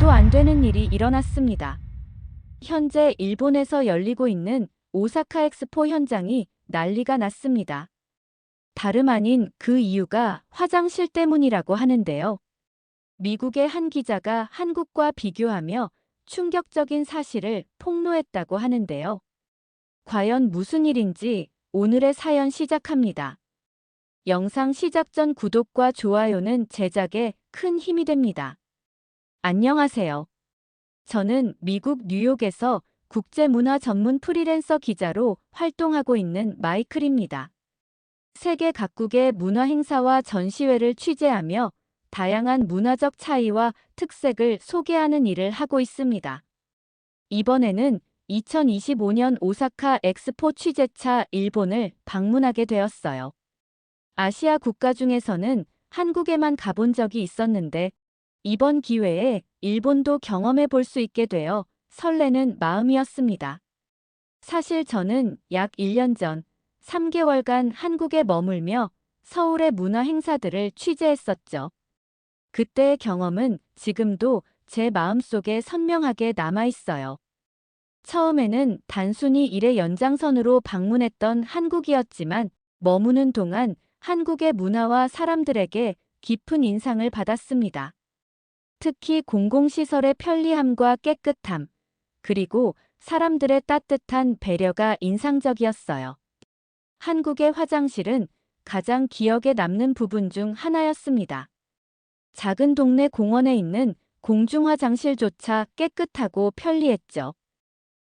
말도 안 되는 일이 일어났습니다. 현재 일본에서 열리고 있는 오사카 엑스포 현장이 난리가 났습니다. 다름 아닌 그 이유가 화장실 때문이라고 하는데요. 미국의 한 기자가 한국과 비교하며 충격적인 사실을 폭로했다고 하는데요. 과연 무슨 일인지 오늘의 사연 시작합니다. 영상 시작 전 구독과 좋아요는 제작에 큰 힘이 됩니다. 안녕하세요. 저는 미국 뉴욕에서 국제문화 전문 프리랜서 기자로 활동하고 있는 마이클입니다. 세계 각국의 문화 행사와 전시회를 취재하며 다양한 문화적 차이와 특색을 소개하는 일을 하고 있습니다. 이번에는 2025년 오사카 엑스포 취재차 일본을 방문하게 되었어요. 아시아 국가 중에서는 한국에만 가본 적이 있었는데 이번 기회에 일본도 경험해 볼 수 있게 되어 설레는 마음이었습니다. 사실 저는 약 1년 전 3개월간 한국에 머물며 서울의 문화 행사들을 취재했었죠. 그때의 경험은 지금도 제 마음속에 선명하게 남아 있어요. 처음에는 단순히 일의 연장선으로 방문했던 한국이었지만 머무는 동안 한국의 문화와 사람들에게 깊은 인상을 받았습니다. 특히 공공시설의 편리함과 깨끗함, 그리고 사람들의 따뜻한 배려가 인상적이었어요. 한국의 화장실은 가장 기억에 남는 부분 중 하나였습니다. 작은 동네 공원에 있는 공중화장실조차 깨끗하고 편리했죠.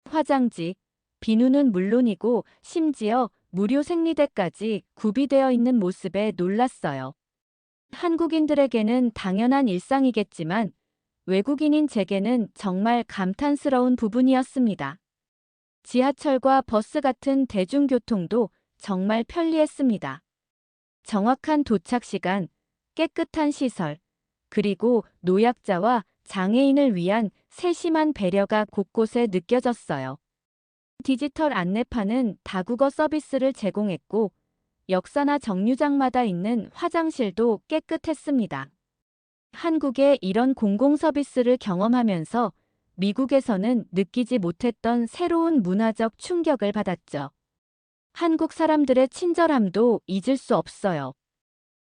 화장지, 비누는 물론이고 심지어 무료 생리대까지 구비되어 있는 모습에 놀랐어요. 한국인들에게는 당연한 일상이겠지만 외국인인 제게는 정말 감탄스러운 부분이었습니다. 지하철과 버스 같은 대중교통도 정말 편리했습니다. 정확한 도착 시간, 깨끗한 시설, 그리고 노약자와 장애인을 위한 세심한 배려가 곳곳에 느껴졌어요. 디지털 안내판은 다국어 서비스를 제공했고 역사나 정류장마다 있는 화장실도 깨끗했습니다. 한국의 이런 공공 서비스를 경험하면서 미국에서는 느끼지 못했던 새로운 문화적 충격을 받았죠. 한국 사람들의 친절함도 잊을 수 없어요.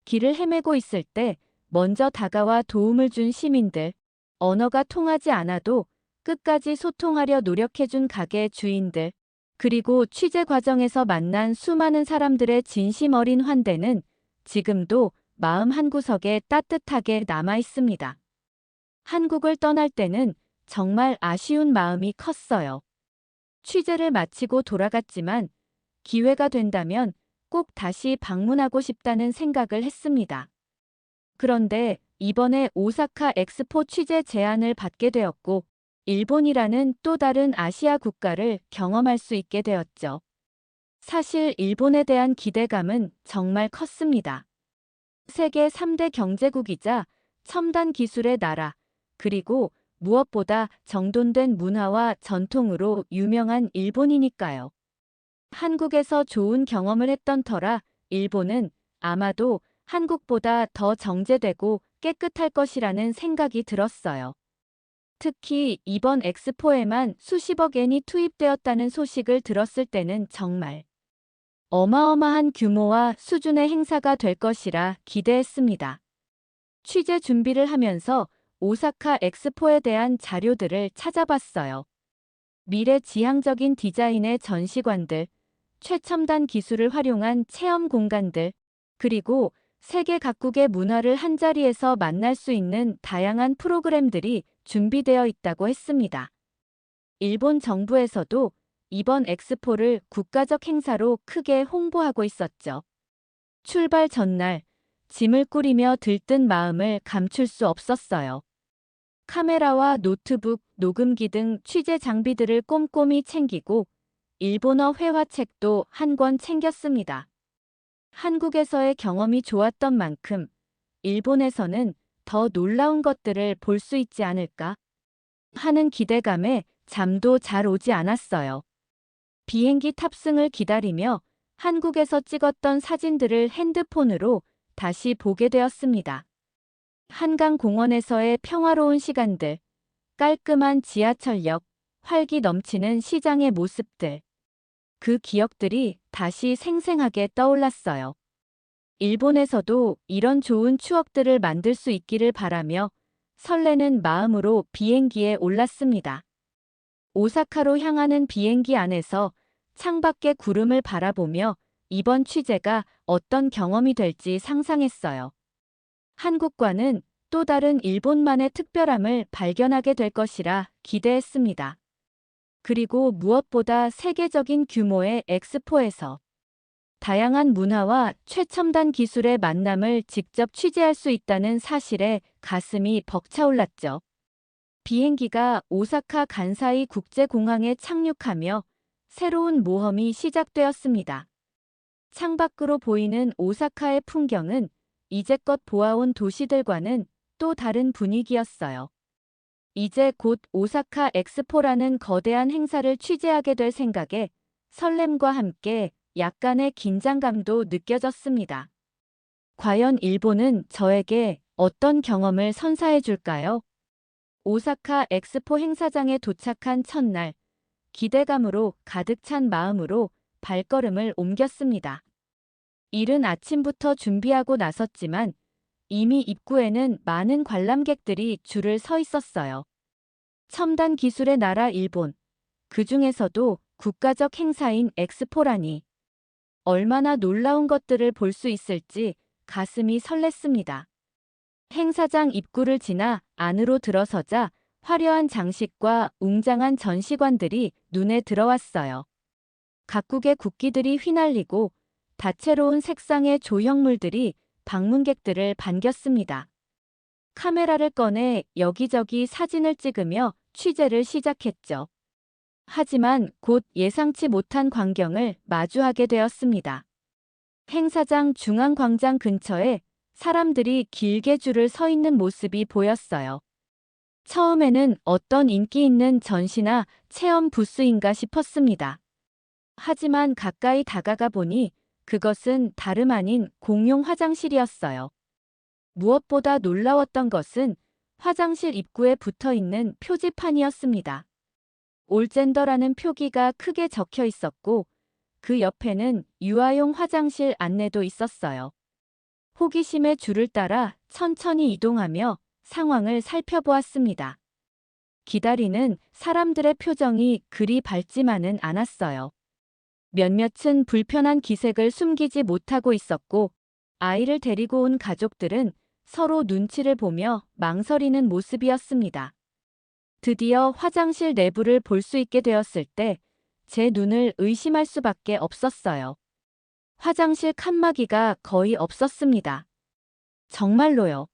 길을 헤매고 있을 때 먼저 다가와 도움을 준 시민들, 언어가 통하지 않아도 끝까지 소통하려 노력해준 가게 주인들, 그리고 취재 과정에서 만난 수많은 사람들의 진심 어린 환대는 지금도 마음 한구석에 따뜻하게 남아 있습니다. 한국을 떠날 때는 정말 아쉬운 마음이 컸어요. 취재를 마치고 돌아갔지만 기회가 된다면 꼭 다시 방문하고 싶다는 생각을 했습니다. 그런데 이번에 오사카 엑스포 취재 제안을 받게 되었고 일본이라는 또 다른 아시아 국가를 경험할 수 있게 되었죠. 사실 일본에 대한 기대감은 정말 컸습니다. 세계 3대 경제국이자 첨단 기술의 나라, 그리고 무엇보다 정돈된 문화와 전통으로 유명한 일본이니까요. 한국에서 좋은 경험을 했던 터라 일본은 아마도 한국보다 더 정제되고 깨끗할 것이라는 생각이 들었어요. 특히 이번 엑스포에만 수십억 엔이 투입되었다는 소식을 들었을 때는 정말 어마어마한 규모와 수준의 행사가 될 것이라 기대했습니다. 취재 준비를 하면서 오사카 엑스포에 대한 자료들을 찾아봤어요. 미래지향적인 디자인의 전시관들, 최첨단 기술을 활용한 체험 공간들, 그리고 세계 각국의 문화를 한자리에서 만날 수 있는 다양한 프로그램들이 준비되어 있다고 했습니다. 일본 정부에서도 이번 엑스포를 국가적 행사로 크게 홍보하고 있었죠. 출발 전날 짐을 꾸리며 들뜬 마음을 감출 수 없었어요. 카메라와 노트북, 녹음기 등 취재 장비들을 꼼꼼히 챙기고 일본어 회화책도 한 권 챙겼습니다. 한국에서의 경험이 좋았던 만큼 일본에서는 더 놀라운 것들을 볼 수 있지 않을까 하는 기대감에 잠도 잘 오지 않았어요. 비행기 탑승을 기다리며 한국에서 찍었던 사진들을 핸드폰으로 다시 보게 되었습니다. 한강 공원에서의 평화로운 시간들, 깔끔한 지하철역, 활기 넘치는 시장의 모습들. 그 기억들이 다시 생생하게 떠올랐어요. 일본에서도 이런 좋은 추억들을 만들 수 있기를 바라며 설레는 마음으로 비행기에 올랐습니다. 오사카로 향하는 비행기 안에서 창밖의 구름을 바라보며 이번 취재가 어떤 경험이 될지 상상했어요. 한국과는 또 다른 일본만의 특별함을 발견하게 될 것이라 기대했습니다. 그리고 무엇보다 세계적인 규모의 엑스포에서 다양한 문화와 최첨단 기술의 만남을 직접 취재할 수 있다는 사실에 가슴이 벅차올랐죠. 비행기가 오사카 간사이 국제공항에 착륙하며 새로운 모험이 시작되었습니다. 창밖으로 보이는 오사카의 풍경은 이제껏 보아온 도시들과는 또 다른 분위기였어요. 이제 곧 오사카 엑스포라는 거대한 행사를 취재하게 될 생각에 설렘과 함께 약간의 긴장감도 느껴졌습니다. 과연 일본은 저에게 어떤 경험을 선사해 줄까요? 오사카 엑스포 행사장에 도착한 첫날, 기대감으로 가득 찬 마음으로 발걸음을 옮겼습니다. 이른 아침부터 준비하고 나섰지만 이미 입구에는 많은 관람객들이 줄을 서 있었어요. 첨단 기술의 나라 일본, 그 중에서도 국가적 행사인 엑스포라니. 얼마나 놀라운 것들을 볼 수 있을지 가슴이 설렜습니다. 행사장 입구를 지나 안으로 들어서자 화려한 장식과 웅장한 전시관들이 눈에 들어왔어요. 각국의 국기들이 휘날리고 다채로운 색상의 조형물들이 방문객들을 반겼습니다. 카메라를 꺼내 여기저기 사진을 찍으며 취재를 시작했죠. 하지만 곧 예상치 못한 광경을 마주하게 되었습니다. 행사장 중앙광장 근처에 사람들이 길게 줄을 서 있는 모습이 보였어요. 처음에는 어떤 인기 있는 전시나 체험 부스인가 싶었습니다. 하지만 가까이 다가가 보니 그것은 다름 아닌 공용 화장실이었어요. 무엇보다 놀라웠던 것은 화장실 입구에 붙어 있는 표지판이었습니다. 올젠더라는 표기가 크게 적혀 있었고 그 옆에는 유아용 화장실 안내도 있었어요. 호기심에 줄을 따라 천천히 이동하며 상황을 살펴보았습니다. 기다리는 사람들의 표정이 그리 밝지만은 않았어요. 몇몇은 불편한 기색을 숨기지 못하고 있었고 아이를 데리고 온 가족들은 서로 눈치를 보며 망설이는 모습이었습니다. 드디어 화장실 내부를 볼 수 있게 되었을 때 제 눈을 의심할 수밖에 없었어요. 화장실 칸막이가 거의 없었습니다. 정말로요.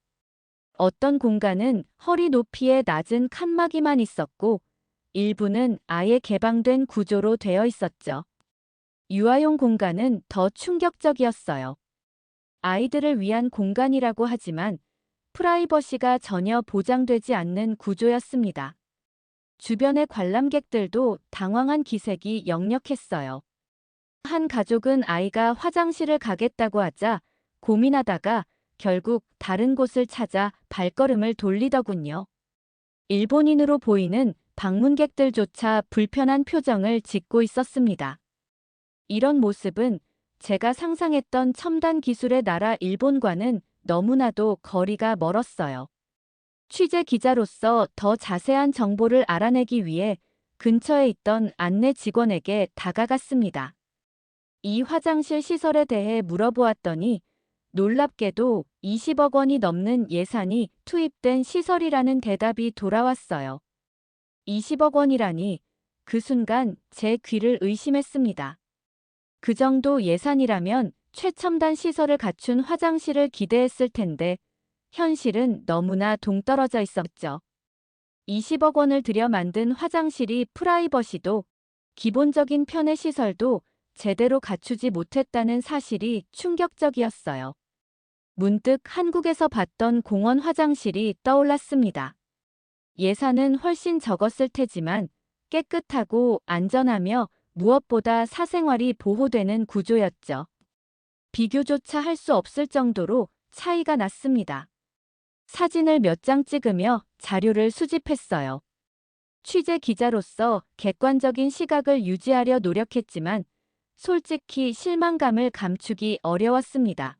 어떤 공간은 허리 높이의 낮은 칸막이만 있었고 일부는 아예 개방된 구조로 되어 있었죠. 유아용 공간은 더 충격적이었어요. 아이들을 위한 공간이라고 하지만 프라이버시가 전혀 보장되지 않는 구조였습니다. 주변의 관람객들도 당황한 기색이 역력했어요. 한 가족은 아이가 화장실을 가겠다고 하자 고민하다가 결국 다른 곳을 찾아 발걸음을 돌리더군요. 일본인으로 보이는 방문객들조차 불편한 표정을 짓고 있었습니다. 이런 모습은 제가 상상했던 첨단 기술의 나라 일본과는 너무나도 거리가 멀었어요. 취재 기자로서 더 자세한 정보를 알아내기 위해 근처에 있던 안내 직원에게 다가갔습니다. 이 화장실 시설에 대해 물어보았더니 놀랍게도 20억 원이 넘는 예산이 투입된 시설이라는 대답이 돌아왔어요. 20억 원이라니 그 순간 제 귀를 의심했습니다. 그 정도 예산이라면 최첨단 시설을 갖춘 화장실을 기대했을 텐데 현실은 너무나 동떨어져 있었죠. 20억 원을 들여 만든 화장실이 프라이버시도 기본적인 편의 시설도 제대로 갖추지 못했다는 사실이 충격적이었어요. 문득 한국에서 봤던 공원 화장실이 떠올랐습니다. 예산은 훨씬 적었을 테지만 깨끗하고 안전하며 무엇보다 사생활이 보호되는 구조였죠. 비교조차 할 수 없을 정도로 차이가 났습니다. 사진을 몇 장 찍으며 자료를 수집했어요. 취재 기자로서 객관적인 시각을 유지하려 노력했지만 솔직히 실망감을 감추기 어려웠습니다.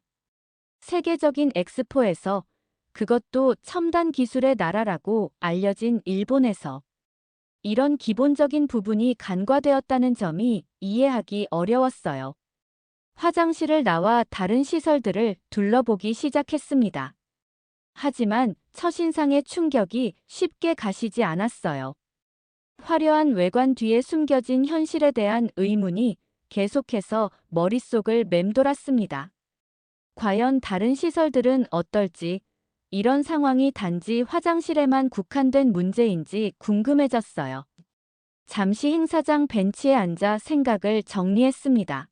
세계적인 엑스포에서, 그것도 첨단 기술의 나라라고 알려진 일본에서 이런 기본적인 부분이 간과되었다는 점이 이해하기 어려웠어요. 화장실을 나와 다른 시설들을 둘러보기 시작했습니다. 하지만 첫인상의 충격이 쉽게 가시지 않았어요. 화려한 외관 뒤에 숨겨진 현실에 대한 의문이 계속해서 머릿속을 맴돌았습니다. 과연 다른 시설들은 어떨지, 이런 상황이 단지 화장실에만 국한된 문제인지 궁금해졌어요. 잠시 행사장 벤치에 앉아 생각을 정리했습니다.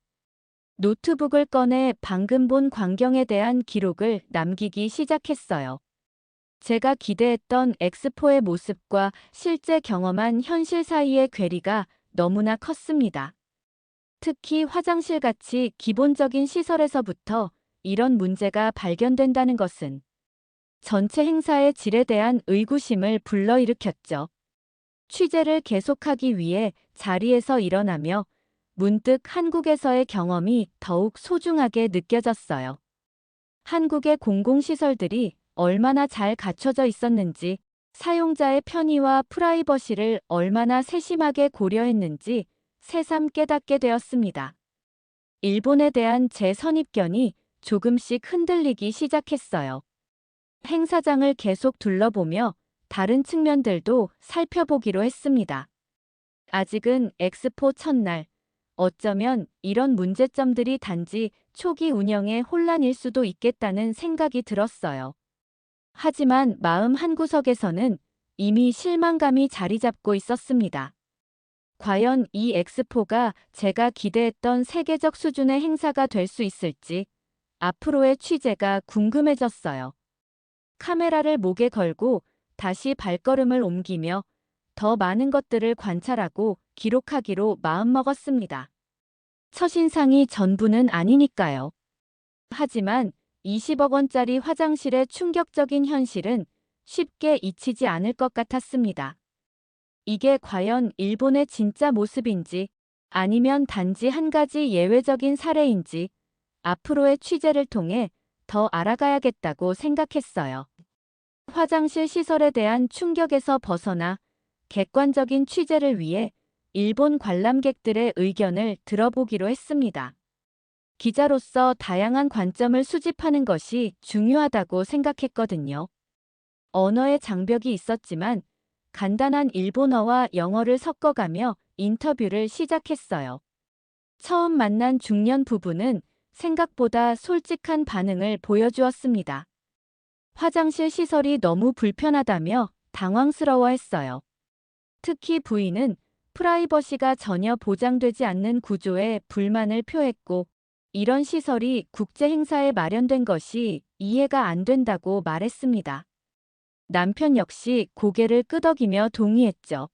노트북을 꺼내 방금 본 광경에 대한 기록을 남기기 시작했어요. 제가 기대했던 엑스포의 모습과 실제 경험한 현실 사이의 괴리가 너무나 컸습니다. 특히 화장실같이 기본적인 시설에서부터 이런 문제가 발견된다는 것은 전체 행사의 질에 대한 의구심을 불러일으켰죠. 취재를 계속하기 위해 자리에서 일어나며 문득 한국에서의 경험이 더욱 소중하게 느껴졌어요. 한국의 공공시설들이 얼마나 잘 갖춰져 있었는지, 사용자의 편의와 프라이버시를 얼마나 세심하게 고려했는지 새삼 깨닫게 되었습니다. 일본에 대한 제 선입견이 조금씩 흔들리기 시작했어요. 행사장을 계속 둘러보며 다른 측면들도 살펴보기로 했습니다. 아직은 엑스포 첫날, 어쩌면 이런 문제점들이 단지 초기 운영의 혼란일 수도 있겠다는 생각이 들었어요. 하지만 마음 한구석에서는 이미 실망감이 자리 잡고 있었습니다. 과연 이 엑스포가 제가 기대했던 세계적 수준의 행사가 될 수 있을지 앞으로의 취재가 궁금해졌어요. 카메라를 목에 걸고 다시 발걸음을 옮기며 더 많은 것들을 관찰하고 기록하기로 마음먹었습니다. 첫인상이 전부는 아니니까요. 하지만 20억 원짜리 화장실의 충격적인 현실은 쉽게 잊히지 않을 것 같았습니다. 이게 과연 일본의 진짜 모습인지 아니면 단지 한 가지 예외적인 사례인지 앞으로의 취재를 통해 더 알아가야겠다고 생각했어요. 화장실 시설에 대한 충격에서 벗어나 객관적인 취재를 위해 일본 관람객들의 의견을 들어보기로 했습니다. 기자로서 다양한 관점을 수집하는 것이 중요하다고 생각했거든요. 언어의 장벽이 있었지만 간단한 일본어와 영어를 섞어가며 인터뷰를 시작했어요. 처음 만난 중년 부부는 생각보다 솔직한 반응을 보여주었습니다. 화장실 시설이 너무 불편하다며 당황스러워했어요. 특히 부인은 프라이버시가 전혀 보장되지 않는 구조에 불만을 표했고, 이런 시설이 국제 행사에 마련된 것이 이해가 안 된다고 말했습니다. 남편 역시 고개를 끄덕이며 동의했죠.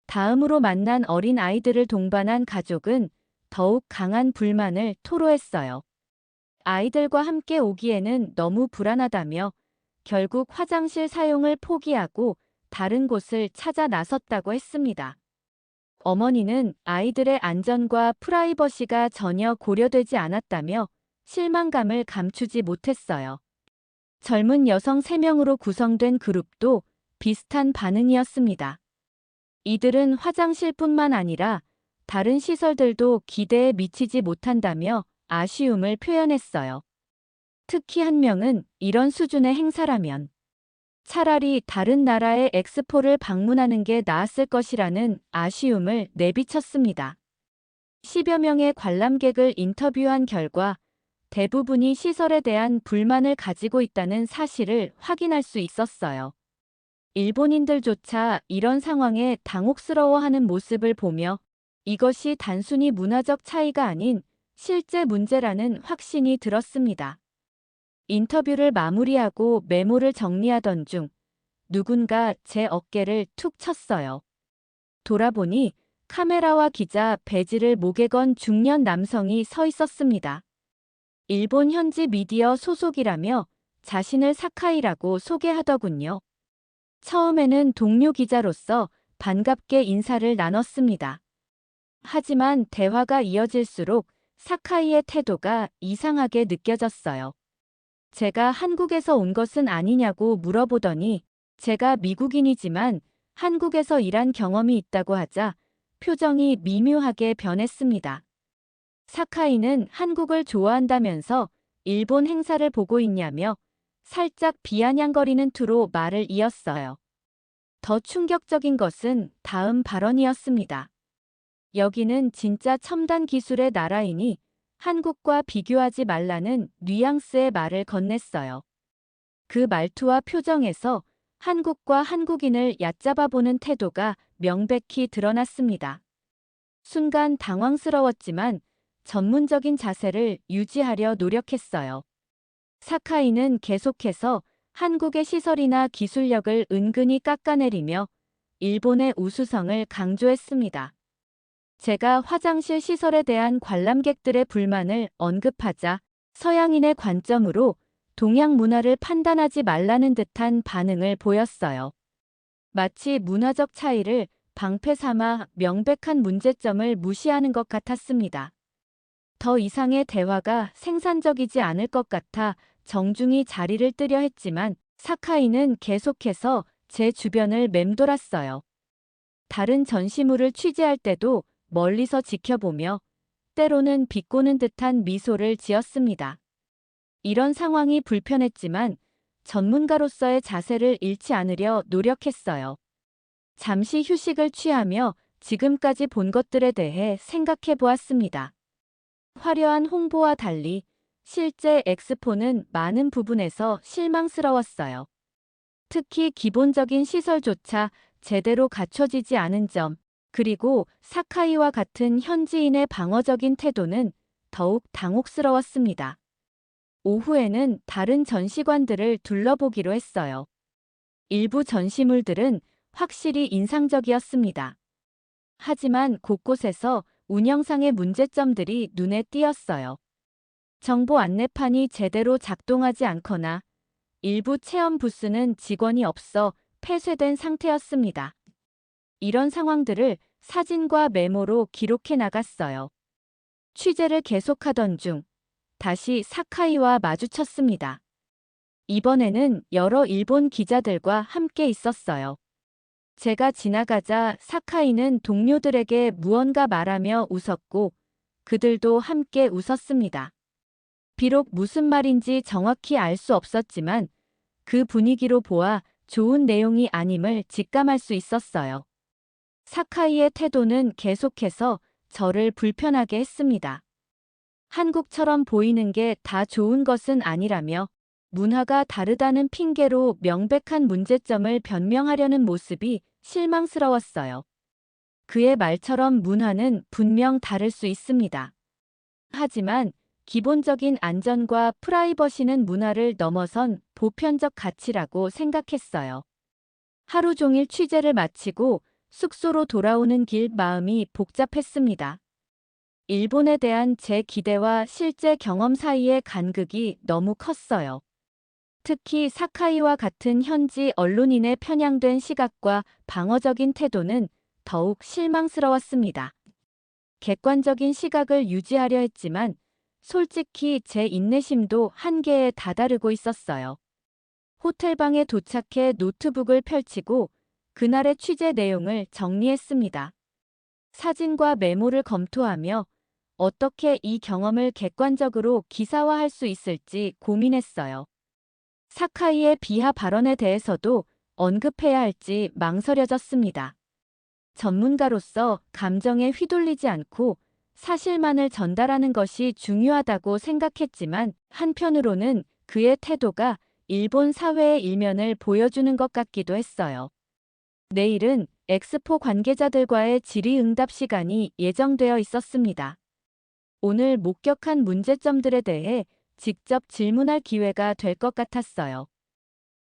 다음으로 만난 어린 아이들을 동반한 가족은 더욱 강한 불만을 토로했어요. 아이들과 함께 오기에는 너무 불안하다며 결국 화장실 사용을 포기하고 다른 곳을 찾아 나섰다고 했습니다. 어머니는 아이들의 안전과 프라이버시가 전혀 고려되지 않았다며 실망감을 감추지 못했어요. 젊은 여성 3명으로 구성된 그룹도 비슷한 반응이었습니다. 이들은 화장실뿐만 아니라 다른 시설들도 기대에 미치지 못한다며 아쉬움을 표현했어요. 특히 한 명은 이런 수준의 행사라면 차라리 다른 나라의 엑스포를 방문하는 게 나았을 것이라는 아쉬움을 내비쳤습니다. 10여 명의 관람객을 인터뷰한 결과 대부분이 시설에 대한 불만을 가지고 있다는 사실을 확인할 수 있었어요. 일본인들조차 이런 상황에 당혹스러워하는 모습을 보며 이것이 단순히 문화적 차이가 아닌 실제 문제라는 확신이 들었습니다. 인터뷰를 마무리하고 메모를 정리하던 중 누군가 제 어깨를 툭 쳤어요. 돌아보니 카메라와 기자 배지를 목에 건 중년 남성이 서 있었습니다. 일본 현지 미디어 소속이라며 자신을 사카이라고 소개하더군요. 처음에는 동료 기자로서 반갑게 인사를 나눴습니다. 하지만 대화가 이어질수록 사카이의 태도가 이상하게 느껴졌어요. 제가 한국에서 온 것은 아니냐고 물어보더니 제가 미국인이지만 한국에서 일한 경험이 있다고 하자 표정이 미묘하게 변했습니다. 사카이는 한국을 좋아한다면서 일본 행사를 보고 있냐며 살짝 비아냥거리는 투로 말을 이었어요. 더 충격적인 것은 다음 발언이었습니다. 여기는 진짜 첨단 기술의 나라이니 한국과 비교하지 말라는 뉘앙스의 말을 건넸어요. 그 말투와 표정에서 한국과 한국인을 얕잡아보는 태도가 명백히 드러났습니다. 순간 당황스러웠지만 전문적인 자세를 유지하려 노력했어요. 사카이는 계속해서 한국의 시설이나 기술력을 은근히 깎아내리며 일본의 우수성을 강조했습니다. 제가 화장실 시설에 대한 관람객들의 불만을 언급하자 서양인의 관점으로 동양 문화를 판단하지 말라는 듯한 반응을 보였어요. 마치 문화적 차이를 방패 삼아 명백한 문제점을 무시하는 것 같았습니다. 더 이상의 대화가 생산적이지 않을 것 같아 정중히 자리를 뜨려 했지만 사카이는 계속해서 제 주변을 맴돌았어요. 다른 전시물을 취재할 때도 멀리서 지켜보며 때로는 비꼬는 듯한 미소를 지었습니다. 이런 상황이 불편했지만 전문가로서의 자세를 잃지 않으려 노력했어요. 잠시 휴식을 취하며 지금까지 본 것들에 대해 생각해 보았습니다. 화려한 홍보와 달리 실제 엑스포는 많은 부분에서 실망스러웠어요. 특히 기본적인 시설조차 제대로 갖춰지지 않은 점, 그리고 사카이와 같은 현지인의 방어적인 태도는 더욱 당혹스러웠습니다. 오후에는 다른 전시관들을 둘러보기로 했어요. 일부 전시물들은 확실히 인상적이었습니다. 하지만 곳곳에서 운영상의 문제점들이 눈에 띄었어요. 정보 안내판이 제대로 작동하지 않거나 일부 체험 부스는 직원이 없어 폐쇄된 상태였습니다. 이런 상황들을 사진과 메모로 기록해 나갔어요. 취재를 계속하던 중 다시 사카이와 마주쳤습니다. 이번에는 여러 일본 기자들과 함께 있었어요. 제가 지나가자 사카이는 동료들에게 무언가 말하며 웃었고 그들도 함께 웃었습니다. 비록 무슨 말인지 정확히 알 수 없었지만 그 분위기로 보아 좋은 내용이 아님을 직감할 수 있었어요. 사카이의 태도는 계속해서 저를 불편하게 했습니다. 한국처럼 보이는 게 다 좋은 것은 아니라며 문화가 다르다는 핑계로 명백한 문제점을 변명하려는 모습이 실망스러웠어요. 그의 말처럼 문화는 분명 다를 수 있습니다. 하지만 기본적인 안전과 프라이버시는 문화를 넘어선 보편적 가치라고 생각했어요. 하루 종일 취재를 마치고 숙소로 돌아오는 길 마음이 복잡했습니다. 일본에 대한 제 기대와 실제 경험 사이의 간극이 너무 컸어요. 특히 사카이와 같은 현지 언론인의 편향된 시각과 방어적인 태도는 더욱 실망스러웠습니다. 객관적인 시각을 유지하려 했지만 솔직히 제 인내심도 한계에 다다르고 있었어요. 호텔방에 도착해 노트북을 펼치고 그날의 취재 내용을 정리했습니다. 사진과 메모를 검토하며 어떻게 이 경험을 객관적으로 기사화할 수 있을지 고민했어요. 사카이의 비하 발언에 대해서도 언급해야 할지 망설여졌습니다. 전문가로서 감정에 휘둘리지 않고 사실만을 전달하는 것이 중요하다고 생각했지만 한편으로는 그의 태도가 일본 사회의 일면을 보여주는 것 같기도 했어요. 내일은 엑스포 관계자들과의 질의응답 시간이 예정되어 있었습니다. 오늘 목격한 문제점들에 대해 직접 질문할 기회가 될 것 같았어요.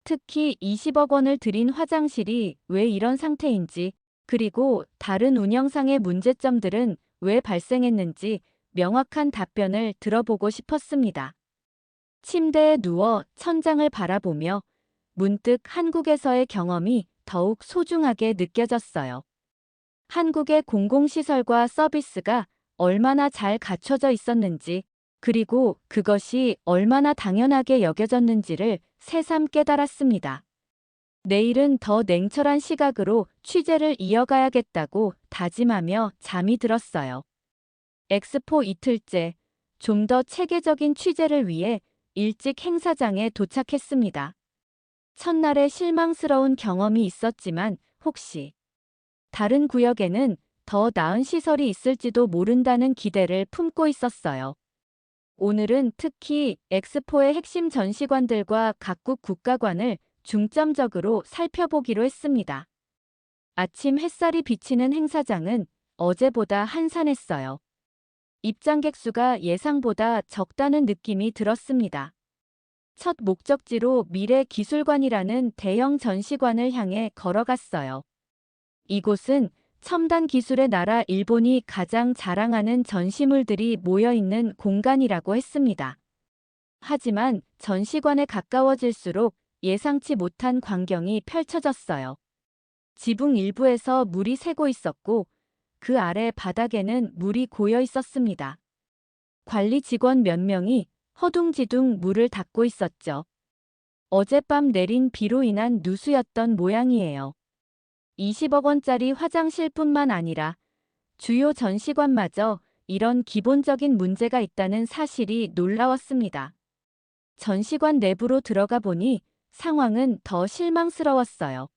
특히 20억 원을 들인 화장실이 왜 이런 상태인지, 그리고 다른 운영상의 문제점들은 왜 발생했는지 명확한 답변을 들어보고 싶었습니다. 침대에 누워 천장을 바라보며 문득 한국에서의 경험이 더욱 소중하게 느껴졌어요. 한국의 공공시설과 서비스가 얼마나 잘 갖춰져 있었는지, 그리고 그것이 얼마나 당연하게 여겨졌는지를 새삼 깨달았습니다. 내일은 더 냉철한 시각으로 취재를 이어가야겠다고 다짐하며 잠이 들었어요. 엑스포 이틀째, 좀 더 체계적인 취재를 위해 일찍 행사장에 도착했습니다. 첫날에 실망스러운 경험이 있었지만 혹시 다른 구역에는 더 나은 시설이 있을지도 모른다는 기대를 품고 있었어요. 오늘은 특히 엑스포의 핵심 전시관들과 각국 국가관을 중점적으로 살펴보기로 했습니다. 아침 햇살이 비치는 행사장은 어제보다 한산했어요. 입장객 수가 예상보다 적다는 느낌이 들었습니다. 첫 목적지로 미래기술관이라는 대형 전시관을 향해 걸어갔어요. 이곳은 첨단 기술의 나라 일본이 가장 자랑하는 전시물들이 모여있는 공간이라고 했습니다. 하지만 전시관에 가까워질수록 예상치 못한 광경이 펼쳐졌어요. 지붕 일부에서 물이 새고 있었고 그 아래 바닥에는 물이 고여 있었습니다. 관리 직원 몇 명이 허둥지둥 물을 닦고 있었죠. 어젯밤 내린 비로 인한 누수였던 모양이에요. 20억 원짜리 화장실뿐만 아니라 주요 전시관마저 이런 기본적인 문제가 있다는 사실이 놀라웠습니다. 전시관 내부로 들어가 보니 상황은 더 실망스러웠어요.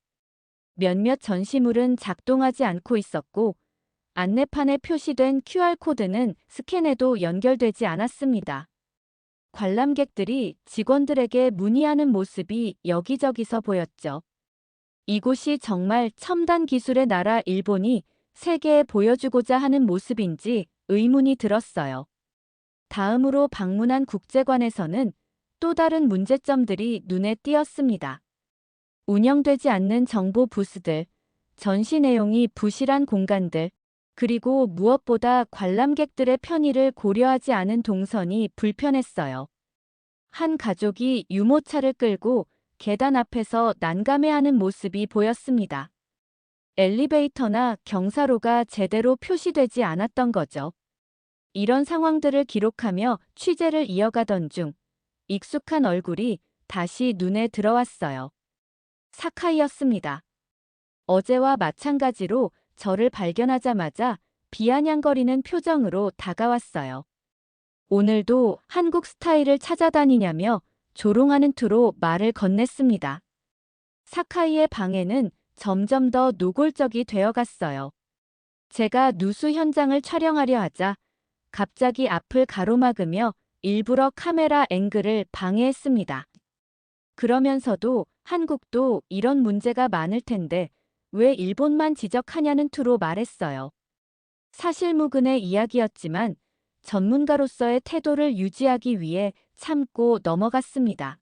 몇몇 전시물은 작동하지 않고 있었고 안내판에 표시된 QR코드는 스캔해도 연결되지 않았습니다. 관람객들이 직원들에게 문의하는 모습이 여기저기서 보였죠. 이곳이 정말 첨단 기술의 나라 일본이 세계에 보여주고자 하는 모습인지 의문이 들었어요. 다음으로 방문한 국제관에서는 또 다른 문제점들이 눈에 띄었습니다. 운영되지 않는 정보 부스들, 전시 내용이 부실한 공간들, 그리고 무엇보다 관람객들의 편의를 고려하지 않은 동선이 불편했어요. 한 가족이 유모차를 끌고 계단 앞에서 난감해하는 모습이 보였습니다. 엘리베이터나 경사로가 제대로 표시되지 않았던 거죠. 이런 상황들을 기록하며 취재를 이어가던 중 익숙한 얼굴이 다시 눈에 들어왔어요. 사카이였습니다. 어제와 마찬가지로 저를 발견하자마자 비아냥거리는 표정으로 다가왔어요. 오늘도 한국 스타일을 찾아다니냐며 조롱하는 투로 말을 건넸습니다. 사카이의 방해는 점점 더 노골적이 되어갔어요. 제가 누수 현장을 촬영하려 하자 갑자기 앞을 가로막으며 일부러 카메라 앵글을 방해했습니다. 그러면서도 한국도 이런 문제가 많을 텐데 왜 일본만 지적하냐는 투로 말했어요. 사실무근의 이야기였지만 전문가로서의 태도를 유지하기 위해 참고 넘어갔습니다.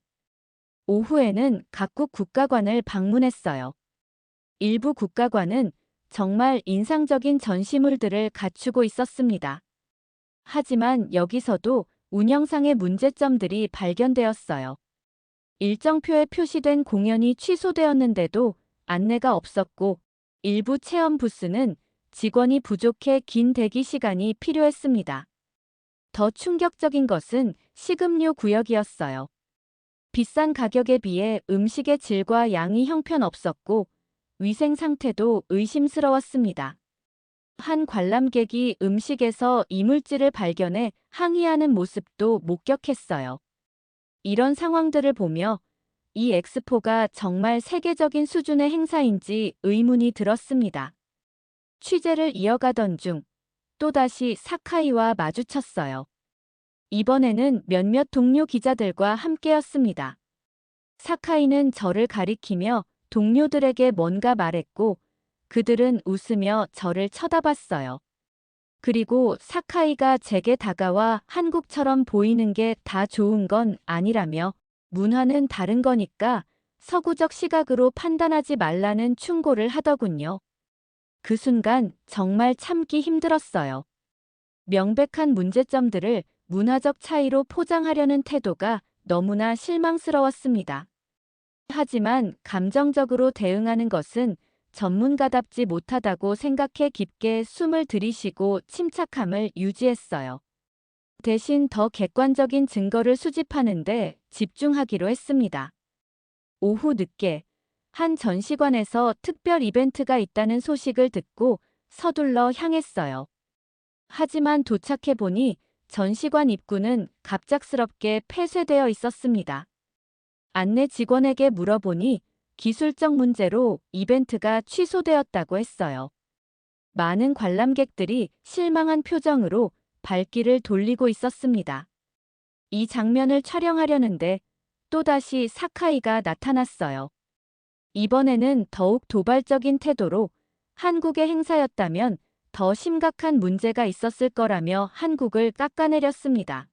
오후에는 각국 국가관을 방문했어요. 일부 국가관은 정말 인상적인 전시물들을 갖추고 있었습니다. 하지만 여기서도 운영상의 문제점들이 발견되었어요. 일정표에 표시된 공연이 취소되었는데도 안내가 없었고 일부 체험 부스는 직원이 부족해 긴 대기 시간이 필요했습니다. 더 충격적인 것은 식음료 구역이었어요. 비싼 가격에 비해 음식의 질과 양이 형편없었고 위생 상태도 의심스러웠습니다. 한 관람객이 음식에서 이물질을 발견해 항의하는 모습도 목격했어요. 이런 상황들을 보며 이 엑스포가 정말 세계적인 수준의 행사인지 의문이 들었습니다. 취재를 이어가던 중 또다시 사카이와 마주쳤어요. 이번에는 몇몇 동료 기자들과 함께였습니다. 사카이는 저를 가리키며 동료들에게 뭔가 말했고 그들은 웃으며 저를 쳐다봤어요. 그리고 사카이가 제게 다가와 한국처럼 보이는 게 다 좋은 건 아니라며 문화는 다른 거니까 서구적 시각으로 판단하지 말라는 충고를 하더군요. 그 순간 정말 참기 힘들었어요. 명백한 문제점들을 문화적 차이로 포장하려는 태도가 너무나 실망스러웠습니다. 하지만 감정적으로 대응하는 것은 전문가답지 못하다고 생각해 깊게 숨을 들이쉬고 침착함을 유지했어요. 대신 더 객관적인 증거를 수집하는데 집중하기로 했습니다. 오후 늦게 한 전시관에서 특별 이벤트가 있다는 소식을 듣고 서둘러 향했어요. 하지만 도착해보니 전시관 입구는 갑작스럽게 폐쇄되어 있었습니다. 안내 직원에게 물어보니 기술적 문제로 이벤트가 취소되었다고 했어요. 많은 관람객들이 실망한 표정으로 발길을 돌리고 있었습니다. 이 장면을 촬영하려는데 또다시 사카이가 나타났어요. 이번에는 더욱 도발적인 태도로 한국의 행사였다면 더 심각한 문제가 있었을 거라며 한국을 깎아내렸습니다.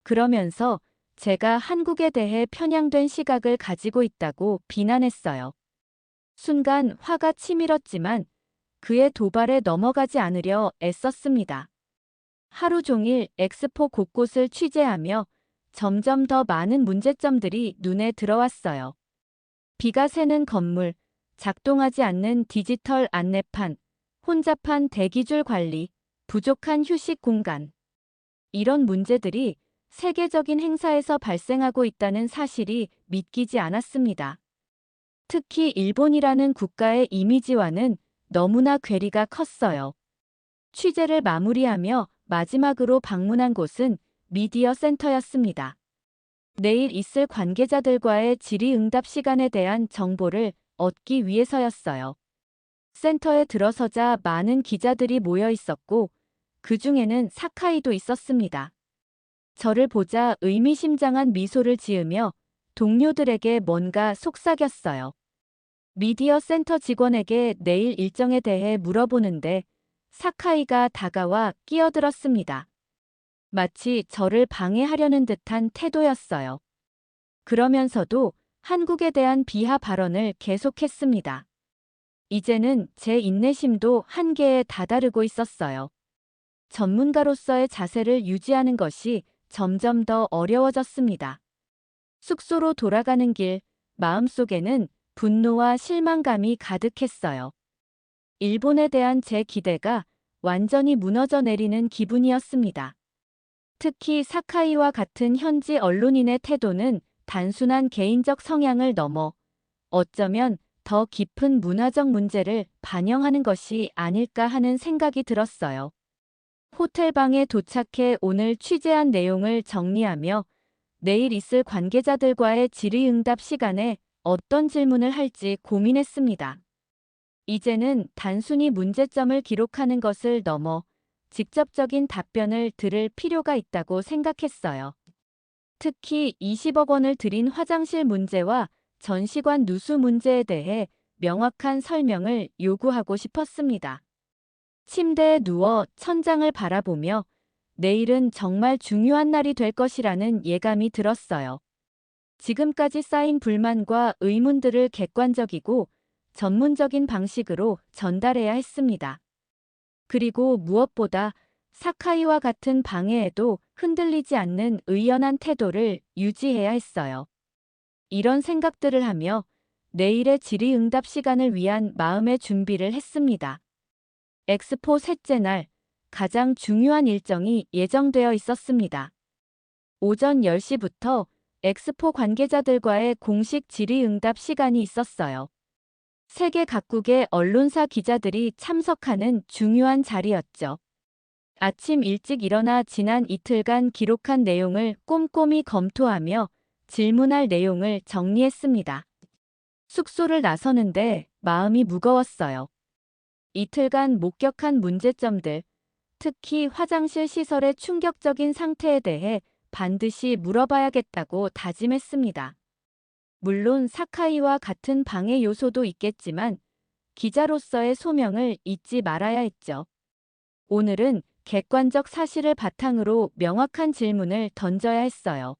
그러면서 제가 한국에 대해 편향된 시각을 가지고 있다고 비난했어요. 순간 화가 치밀었지만 그의 도발에 넘어가지 않으려 애썼습니다. 하루 종일 엑스포 곳곳을 취재하며 점점 더 많은 문제점들이 눈에 들어왔어요. 비가 새는 건물, 작동하지 않는 디지털 안내판, 혼잡한 대기줄 관리, 부족한 휴식 공간. 이런 문제들이 세계적인 행사에서 발생하고 있다는 사실이 믿기지 않았습니다. 특히 일본이라는 국가의 이미지와는 너무나 괴리가 컸어요. 취재를 마무리하며 마지막으로 방문한 곳은 미디어 센터였습니다. 내일 있을 관계자들과의 질의응답 시간에 대한 정보를 얻기 위해서였어요. 센터에 들어서자 많은 기자들이 모여 있었고 그 중에는 사카이도 있었습니다. 저를 보자 의미심장한 미소를 지으며 동료들에게 뭔가 속삭였어요. 미디어 센터 직원에게 내일 일정에 대해 물어보는데 사카이가 다가와 끼어들었습니다. 마치 저를 방해하려는 듯한 태도였어요. 그러면서도 한국에 대한 비하 발언을 계속했습니다. 이제는 제 인내심도 한계에 다다르고 있었어요. 전문가로서의 자세를 유지하는 것이 점점 더 어려워졌습니다. 숙소로 돌아가는 길, 마음속에는 분노와 실망감이 가득했어요. 일본에 대한 제 기대가 완전히 무너져 내리는 기분이었습니다. 특히 사카이와 같은 현지 언론인의 태도는 단순한 개인적 성향을 넘어 어쩌면 더 깊은 문화적 문제를 반영하는 것이 아닐까 하는 생각이 들었어요. 호텔방에 도착해 오늘 취재한 내용을 정리하며 내일 있을 관계자들과의 질의응답 시간에 어떤 질문을 할지 고민했습니다. 이제는 단순히 문제점을 기록하는 것을 넘어 직접적인 답변을 들을 필요가 있다고 생각했어요. 특히 20억 원을 들인 화장실 문제와 전시관 누수 문제에 대해 명확한 설명을 요구하고 싶었습니다. 침대에 누워 천장을 바라보며 내일은 정말 중요한 날이 될 것이라는 예감이 들었어요. 지금까지 쌓인 불만과 의문들을 객관적이고 전문적인 방식으로 전달해야 했습니다. 그리고 무엇보다 사카이와 같은 방해에도 흔들리지 않는 의연한 태도를 유지해야 했어요. 이런 생각들을 하며 내일의 질의응답 시간을 위한 마음의 준비를 했습니다. 엑스포 셋째 날, 가장 중요한 일정이 예정되어 있었습니다. 오전 10시부터 엑스포 관계자들과의 공식 질의응답 시간이 있었어요. 세계 각국의 언론사 기자들이 참석하는 중요한 자리였죠. 아침 일찍 일어나 지난 이틀간 기록한 내용을 꼼꼼히 검토하며 질문할 내용을 정리했습니다. 숙소를 나서는데 마음이 무거웠어요. 이틀간 목격한 문제점들, 특히 화장실 시설의 충격적인 상태에 대해 반드시 물어봐야겠다고 다짐했습니다. 물론 사카이와 같은 방해 요소도 있겠지만 기자로서의 소명을 잊지 말아야 했죠. 오늘은 객관적 사실을 바탕으로 명확한 질문을 던져야 했어요.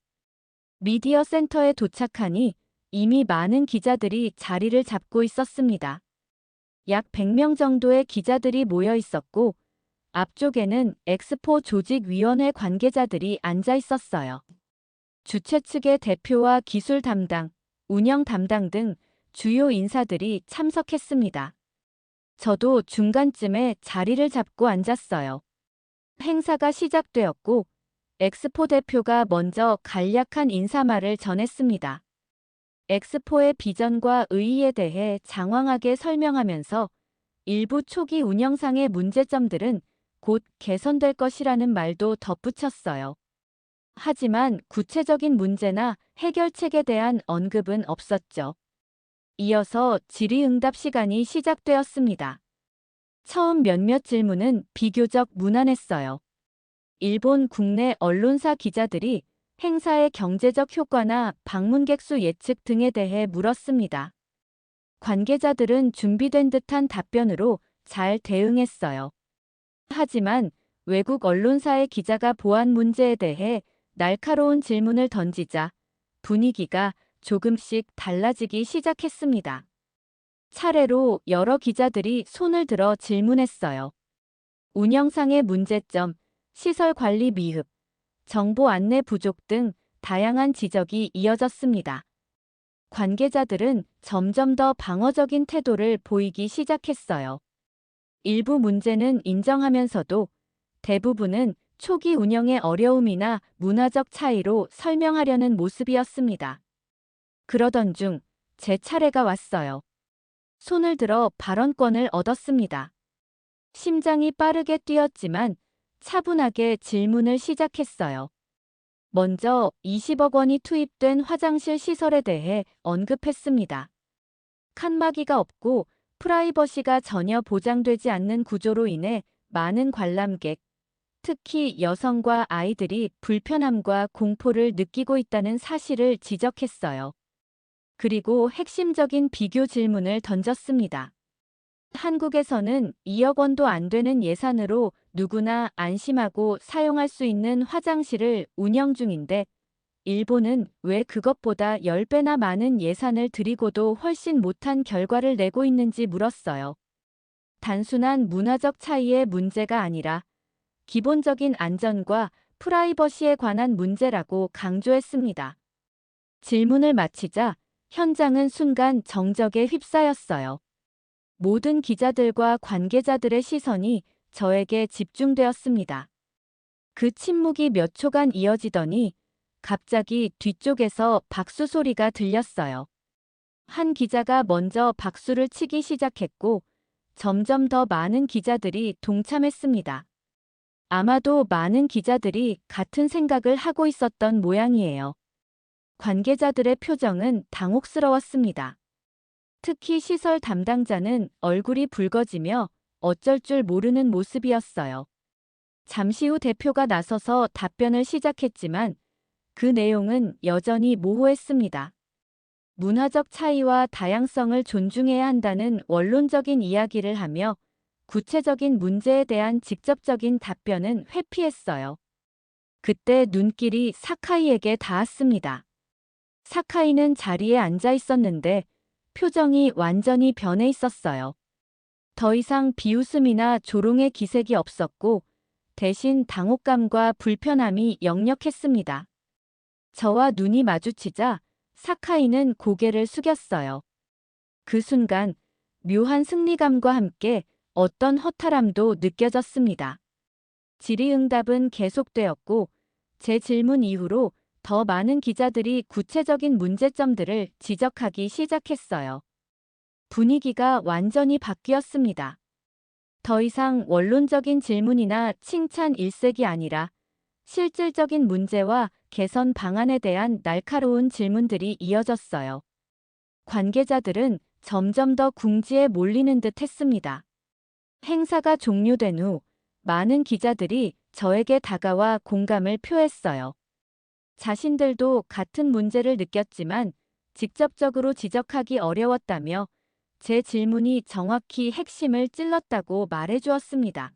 미디어 센터에 도착하니 이미 많은 기자들이 자리를 잡고 있었습니다. 약 100명 정도의 기자들이 모여 있었고 앞쪽에는 엑스포 조직위원회 관계자들이 앉아 있었어요. 주최 측의 대표와 기술 담당, 운영 담당 등 주요 인사들이 참석했습니다. 저도 중간쯤에 자리를 잡고 앉았어요. 행사가 시작되었고 엑스포 대표가 먼저 간략한 인사말을 전했습니다. 엑스포의 비전과 의의에 대해 장황하게 설명하면서 일부 초기 운영상의 문제점들은 곧 개선될 것이라는 말도 덧붙였어요. 하지만 구체적인 문제나 해결책에 대한 언급은 없었죠. 이어서 질의응답 시간이 시작되었습니다. 처음 몇몇 질문은 비교적 무난했어요. 일본 국내 언론사 기자들이 행사의 경제적 효과나 방문객 수 예측 등에 대해 물었습니다. 관계자들은 준비된 듯한 답변으로 잘 대응했어요. 하지만 외국 언론사의 기자가 보안 문제에 대해 날카로운 질문을 던지자 분위기가 조금씩 달라지기 시작했습니다. 차례로 여러 기자들이 손을 들어 질문했어요. 운영상의 문제점, 시설 관리 미흡, 정보 안내 부족 등 다양한 지적이 이어졌습니다. 관계자들은 점점 더 방어적인 태도를 보이기 시작했어요. 일부 문제는 인정하면서도 대부분은 초기 운영의 어려움이나 문화적 차이로 설명하려는 모습이었습니다. 그러던 중 제 차례가 왔어요. 손을 들어 발언권을 얻었습니다. 심장이 빠르게 뛰었지만 차분하게 질문을 시작했어요. 먼저 20억 원이 투입된 화장실 시설에 대해 언급했습니다. 칸막이가 없고 프라이버시가 전혀 보장되지 않는 구조로 인해 많은 관람객, 특히 여성과 아이들이 불편함과 공포를 느끼고 있다는 사실을 지적했어요. 그리고 핵심적인 비교 질문을 던졌습니다. 한국에서는 2억 원도 안 되는 예산으로 누구나 안심하고 사용할 수 있는 화장실을 운영 중인데 일본은 왜 그것보다 10배나 많은 예산을 들이고도 훨씬 못한 결과를 내고 있는지 물었어요. 단순한 문화적 차이의 문제가 아니라 기본적인 안전과 프라이버시에 관한 문제라고 강조했습니다. 질문을 마치자 현장은 순간 정적에 휩싸였어요. 모든 기자들과 관계자들의 시선이 저에게 집중되었습니다. 그 침묵이 몇 초간 이어지더니 갑자기 뒤쪽에서 박수 소리가 들렸어요. 한 기자가 먼저 박수를 치기 시작했고 점점 더 많은 기자들이 동참했습니다. 아마도 많은 기자들이 같은 생각을 하고 있었던 모양이에요. 관계자들의 표정은 당혹스러웠습니다. 특히 시설 담당자는 얼굴이 붉어지며 어쩔 줄 모르는 모습이었어요. 잠시 후 대표가 나서서 답변을 시작했지만 그 내용은 여전히 모호했습니다. 문화적 차이와 다양성을 존중해야 한다는 원론적인 이야기를 하며 구체적인 문제에 대한 직접적인 답변은 회피했어요. 그때 눈길이 사카이에게 닿았습니다. 사카이는 자리에 앉아 있었는데 표정이 완전히 변해 있었어요. 더 이상 비웃음이나 조롱의 기색이 없었고 대신 당혹감과 불편함이 역력했습니다. 저와 눈이 마주치자 사카이는 고개를 숙였어요. 그 순간 묘한 승리감과 함께 어떤 허탈함도 느껴졌습니다. 질의응답은 계속되었고 제 질문 이후로 더 많은 기자들이 구체적인 문제점들을 지적하기 시작했어요. 분위기가 완전히 바뀌었습니다. 더 이상 원론적인 질문이나 칭찬 일색이 아니라 실질적인 문제와 개선 방안에 대한 날카로운 질문들이 이어졌어요. 관계자들은 점점 더 궁지에 몰리는 듯 했습니다. 행사가 종료된 후 많은 기자들이 저에게 다가와 공감을 표했어요. 자신들도 같은 문제를 느꼈지만 직접적으로 지적하기 어려웠다며 제 질문이 정확히 핵심을 찔렀다고 말해주었습니다.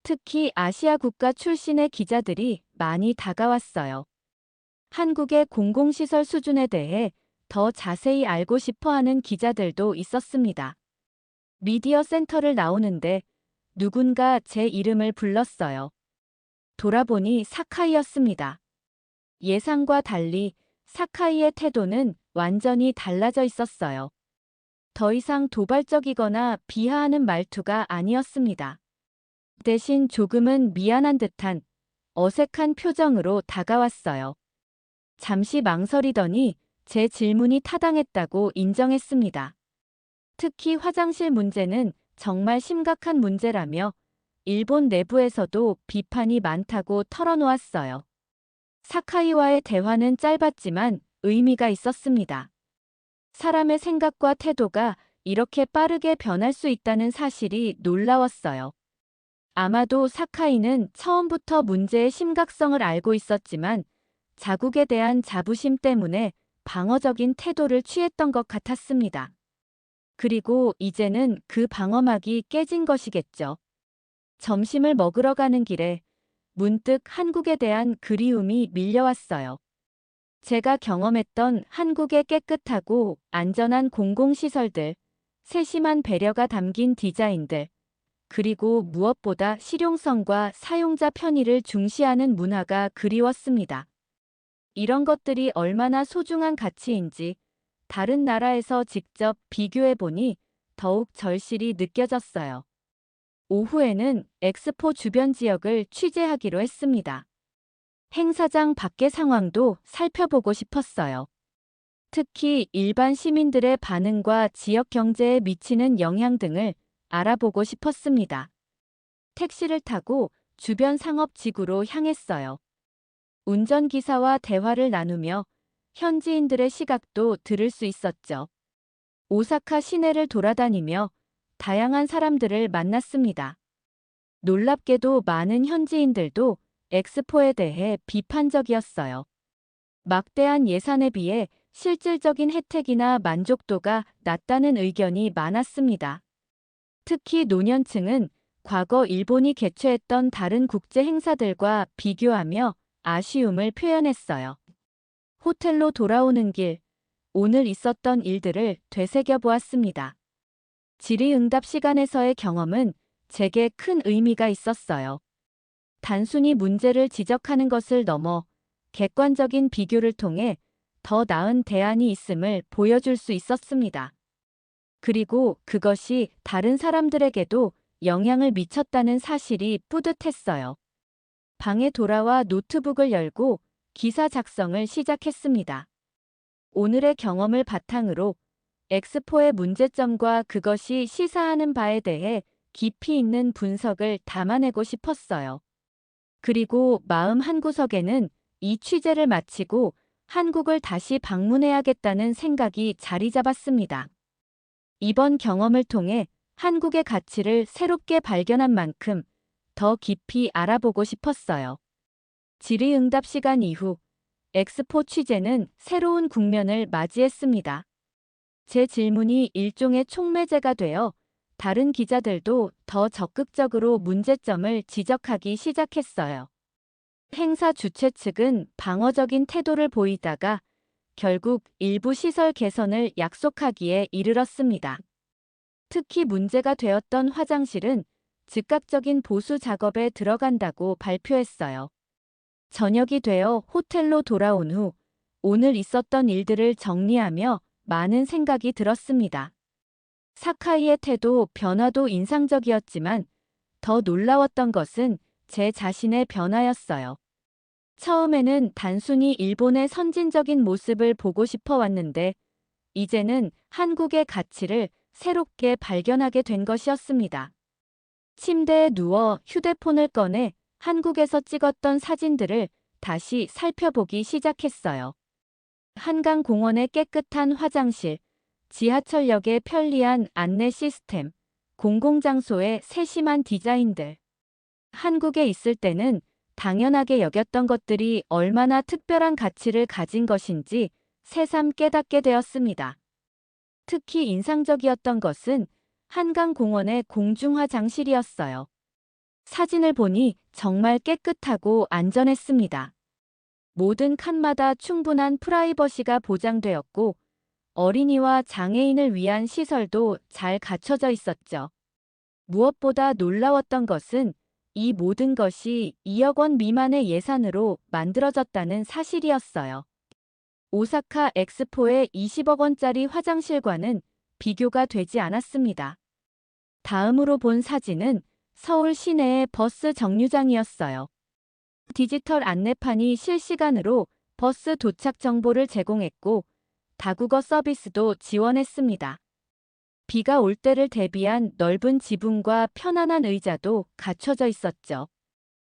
특히 아시아 국가 출신의 기자들이 많이 다가왔어요. 한국의 공공시설 수준에 대해 더 자세히 알고 싶어 하는 기자들도 있었습니다. 미디어 센터를 나오는데 누군가 제 이름을 불렀어요. 돌아보니 사카이였습니다. 예상과 달리 사카이의 태도는 완전히 달라져 있었어요. 더 이상 도발적이거나 비하하는 말투가 아니었습니다. 대신 조금은 미안한 듯한 어색한 표정으로 다가왔어요. 잠시 망설이더니 제 질문이 타당했다고 인정했습니다. 특히 화장실 문제는 정말 심각한 문제라며 일본 내부에서도 비판이 많다고 털어놓았어요. 사카이와의 대화는 짧았지만 의미가 있었습니다. 사람의 생각과 태도가 이렇게 빠르게 변할 수 있다는 사실이 놀라웠어요. 아마도 사카이는 처음부터 문제의 심각성을 알고 있었지만 자국에 대한 자부심 때문에 방어적인 태도를 취했던 것 같았습니다. 그리고 이제는 그 방어막이 깨진 것이겠죠. 점심을 먹으러 가는 길에 문득 한국에 대한 그리움이 밀려왔어요. 제가 경험했던 한국의 깨끗하고 안전한 공공시설들, 세심한 배려가 담긴 디자인들, 그리고 무엇보다 실용성과 사용자 편의를 중시하는 문화가 그리웠습니다. 이런 것들이 얼마나 소중한 가치인지 다른 나라에서 직접 비교해보니 더욱 절실히 느껴졌어요. 오후에는 엑스포 주변 지역을 취재하기로 했습니다. 행사장 밖의 상황도 살펴보고 싶었어요. 특히 일반 시민들의 반응과 지역 경제에 미치는 영향 등을 알아보고 싶었습니다. 택시를 타고 주변 상업지구로 향했어요. 운전기사와 대화를 나누며 현지인들의 시각도 들을 수 있었죠. 오사카 시내를 돌아다니며 다양한 사람들을 만났습니다. 놀랍게도 많은 현지인들도 엑스포에 대해 비판적이었어요. 막대한 예산에 비해 실질적인 혜택이나 만족도가 낮다는 의견이 많았습니다. 특히 노년층은 과거 일본이 개최했던 다른 국제 행사들과 비교하며 아쉬움을 표현했어요. 호텔로 돌아오는 길, 오늘 있었던 일들을 되새겨 보았습니다. 질의응답 시간에서의 경험은 제게 큰 의미가 있었어요. 단순히 문제를 지적하는 것을 넘어 객관적인 비교를 통해 더 나은 대안이 있음을 보여줄 수 있었습니다. 그리고 그것이 다른 사람들에게도 영향을 미쳤다는 사실이 뿌듯했어요. 방에 돌아와 노트북을 열고 기사 작성을 시작했습니다. 오늘의 경험을 바탕으로 엑스포의 문제점과 그것이 시사하는 바에 대해 깊이 있는 분석을 담아내고 싶었어요. 그리고 마음 한구석에는 이 취재를 마치고 한국을 다시 방문해야겠다는 생각이 자리 잡았습니다. 이번 경험을 통해 한국의 가치를 새롭게 발견한 만큼 더 깊이 알아보고 싶었어요. 질의응답 시간 이후 엑스포 취재는 새로운 국면을 맞이했습니다. 제 질문이 일종의 촉매제가 되어 다른 기자들도 더 적극적으로 문제점을 지적하기 시작했어요. 행사 주최 측은 방어적인 태도를 보이다가 결국 일부 시설 개선을 약속하기에 이르렀습니다. 특히 문제가 되었던 화장실은 즉각적인 보수 작업에 들어간다고 발표했어요. 저녁이 되어 호텔로 돌아온 후 오늘 있었던 일들을 정리하며 많은 생각이 들었습니다. 사카이의 태도 변화도 인상적이었지만 더 놀라웠던 것은 제 자신의 변화였어요. 처음에는 단순히 일본의 선진적인 모습을 보고 싶어 왔는데 이제는 한국의 가치를 새롭게 발견하게 된 것이었습니다. 침대에 누워 휴대폰을 꺼내 한국에서 찍었던 사진들을 다시 살펴보기 시작했어요. 한강공원의 깨끗한 화장실, 지하철역의 편리한 안내 시스템, 공공장소의 세심한 디자인들. 한국에 있을 때는 당연하게 여겼던 것들이 얼마나 특별한 가치를 가진 것인지 새삼 깨닫게 되었습니다. 특히 인상적이었던 것은 한강공원의 공중화장실이었어요. 사진을 보니 정말 깨끗하고 안전했습니다. 모든 칸마다 충분한 프라이버시가 보장되었고 어린이와 장애인을 위한 시설도 잘 갖춰져 있었죠. 무엇보다 놀라웠던 것은 이 모든 것이 2억 원 미만의 예산으로 만들어졌다는 사실이었어요. 오사카 엑스포의 20억 원짜리 화장실과는 비교가 되지 않았습니다. 다음으로 본 사진은 서울 시내의 버스 정류장이었어요. 디지털 안내판이 실시간으로 버스 도착 정보를 제공했고 다국어 서비스도 지원했습니다. 비가 올 때를 대비한 넓은 지붕과 편안한 의자도 갖춰져 있었죠.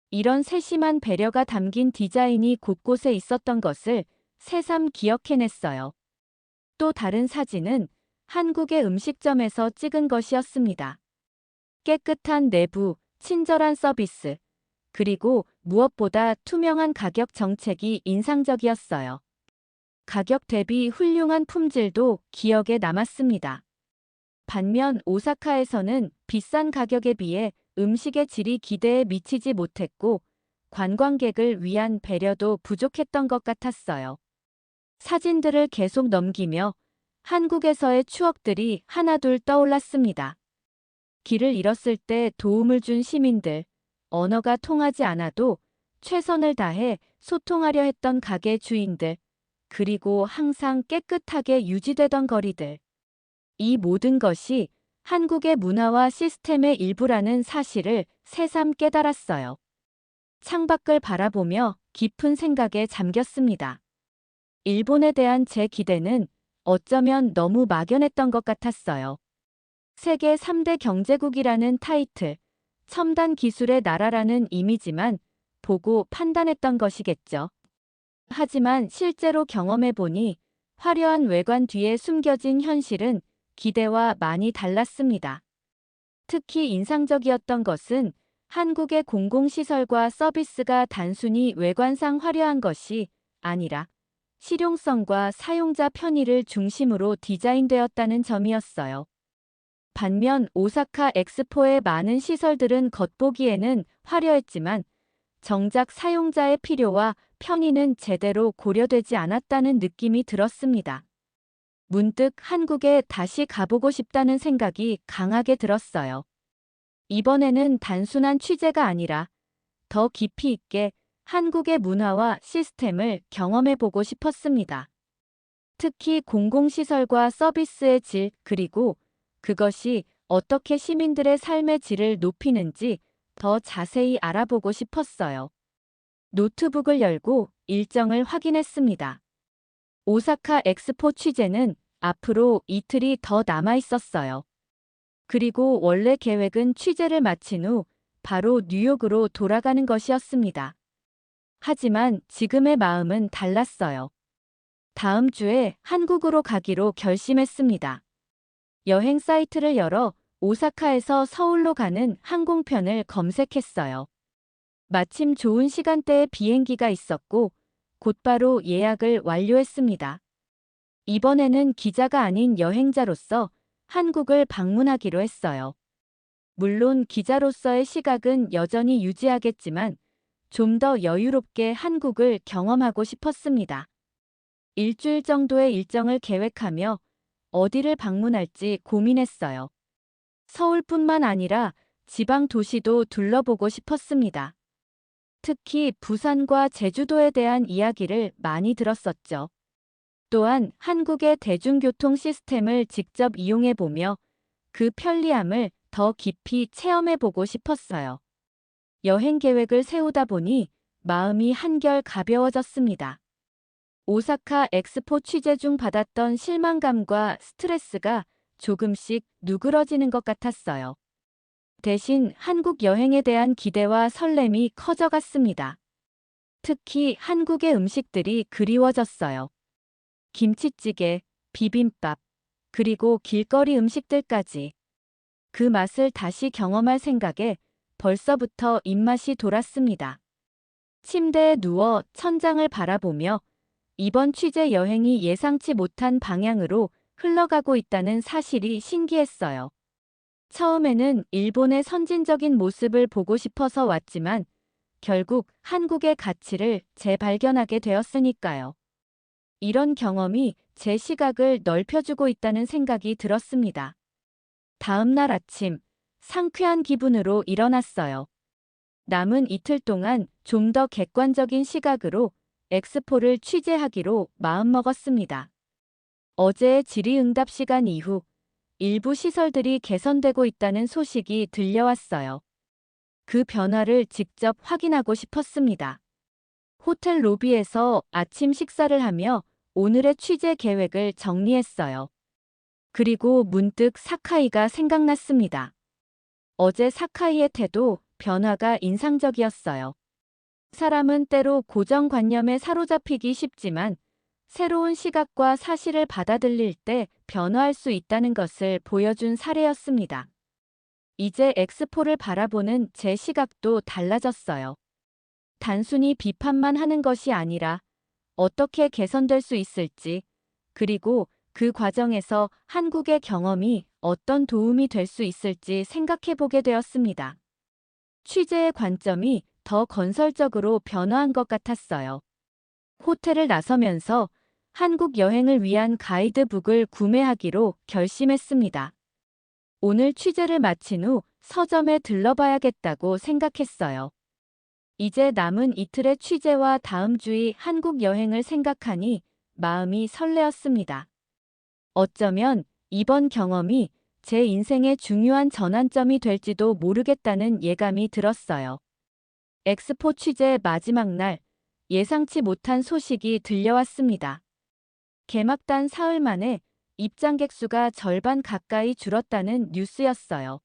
이런 세심한 배려가 담긴 디자인이 곳곳에 있었던 것을 새삼 기억해냈어요. 또 다른 사진은 한국의 음식점에서 찍은 것이었습니다. 깨끗한 내부, 친절한 서비스, 그리고 무엇보다 투명한 가격 정책이 인상적이었어요. 가격 대비 훌륭한 품질도 기억에 남았습니다. 반면 오사카에서는 비싼 가격에 비해 음식의 질이 기대에 미치지 못했고 관광객을 위한 배려도 부족했던 것 같았어요. 사진들을 계속 넘기며 한국에서의 추억들이 하나둘 떠올랐습니다. 길을 잃었을 때 도움을 준 시민들, 언어가 통하지 않아도 최선을 다해 소통하려 했던 가게 주인들, 그리고 항상 깨끗하게 유지되던 거리들. 이 모든 것이 한국의 문화와 시스템의 일부라는 사실을 새삼 깨달았어요. 창밖을 바라보며 깊은 생각에 잠겼습니다. 일본에 대한 제 기대는 어쩌면 너무 막연했던 것 같았어요. 세계 3대 경제국이라는 타이틀, 첨단 기술의 나라라는 이미지만 보고 판단했던 것이겠죠. 하지만 실제로 경험해보니 화려한 외관 뒤에 숨겨진 현실은 기대와 많이 달랐습니다. 특히 인상적이었던 것은 한국의 공공시설과 서비스가 단순히 외관상 화려한 것이 아니라 실용성과 사용자 편의를 중심으로 디자인되었다는 점이었어요. 반면 오사카 엑스포의 많은 시설들은 겉보기에는 화려했지만 정작 사용자의 필요와 편의는 제대로 고려되지 않았다는 느낌이 들었습니다. 문득 한국에 다시 가보고 싶다는 생각이 강하게 들었어요. 이번에는 단순한 취재가 아니라 더 깊이 있게 한국의 문화와 시스템을 경험해보고 싶었습니다. 특히 공공시설과 서비스의 질, 그리고 그것이 어떻게 시민들의 삶의 질을 높이는지 더 자세히 알아보고 싶었어요. 노트북을 열고 일정을 확인했습니다. 오사카 엑스포 취재는 앞으로 이틀이 더 남아 있었어요. 그리고 원래 계획은 취재를 마친 후 바로 뉴욕으로 돌아가는 것이었습니다. 하지만 지금의 마음은 달랐어요. 다음 주에 한국으로 가기로 결심했습니다. 여행 사이트를 열어 오사카에서 서울로 가는 항공편을 검색했어요. 마침 좋은 시간대에 비행기가 있었고 곧바로 예약을 완료했습니다. 이번에는 기자가 아닌 여행자로서 한국을 방문하기로 했어요. 물론 기자로서의 시각은 여전히 유지하겠지만 좀 더 여유롭게 한국을 경험하고 싶었습니다. 일주일 정도의 일정을 계획하며 어디를 방문할지 고민했어요. 서울뿐만 아니라 지방 도시도 둘러보고 싶었습니다. 특히 부산과 제주도에 대한 이야기를 많이 들었었죠. 또한 한국의 대중교통 시스템을 직접 이용해보며 그 편리함을 더 깊이 체험해보고 싶었어요. 여행 계획을 세우다 보니 마음이 한결 가벼워졌습니다. 오사카 엑스포 취재 중 받았던 실망감과 스트레스가 조금씩 누그러지는 것 같았어요. 대신 한국 여행에 대한 기대와 설렘이 커져갔습니다. 특히 한국의 음식들이 그리워졌어요. 김치찌개, 비빔밥, 그리고 길거리 음식들까지. 그 맛을 다시 경험할 생각에 벌써부터 입맛이 돌았습니다. 침대에 누워 천장을 바라보며 이번 취재 여행이 예상치 못한 방향으로 흘러가고 있다는 사실이 신기했어요. 처음에는 일본의 선진적인 모습을 보고 싶어서 왔지만 결국 한국의 가치를 재발견하게 되었으니까요. 이런 경험이 제 시각을 넓혀주고 있다는 생각이 들었습니다. 다음 날 아침, 상쾌한 기분으로 일어났어요. 남은 이틀 동안 좀 더 객관적인 시각으로 엑스포를 취재하기로 마음먹었습니다. 어제의 질의응답 시간 이후 일부 시설들이 개선되고 있다는 소식이 들려왔어요. 그 변화를 직접 확인하고 싶었습니다. 호텔 로비에서 아침 식사를 하며 오늘의 취재 계획을 정리했어요. 그리고 문득 사카이가 생각났습니다. 어제 사카이의 태도, 변화가 인상적이었어요. 사람은 때로 고정관념에 사로잡히기 쉽지만 새로운 시각과 사실을 받아들일 때 변화할 수 있다는 것을 보여준 사례였습니다. 이제 엑스포를 바라보는 제 시각도 달라졌어요. 단순히 비판만 하는 것이 아니라 어떻게 개선될 수 있을지, 그리고 그 과정에서 한국의 경험이 어떤 도움이 될 수 있을지 생각해 보게 되었습니다. 취재의 관점이 더 건설적으로 변화한 것 같았어요. 호텔을 나서면서 한국 여행을 위한 가이드북을 구매하기로 결심했습니다. 오늘 취재를 마친 후 서점에 들러봐야겠다고 생각했어요. 이제 남은 이틀의 취재와 다음 주의 한국 여행을 생각하니 마음이 설레었습니다. 어쩌면 이번 경험이 제 인생의 중요한 전환점이 될지도 모르겠다는 예감이 들었어요. 엑스포 취재 마지막 날, 예상치 못한 소식이 들려왔습니다. 개막단 사흘 만에 입장객 수가 절반 가까이 줄었다는 뉴스였어요.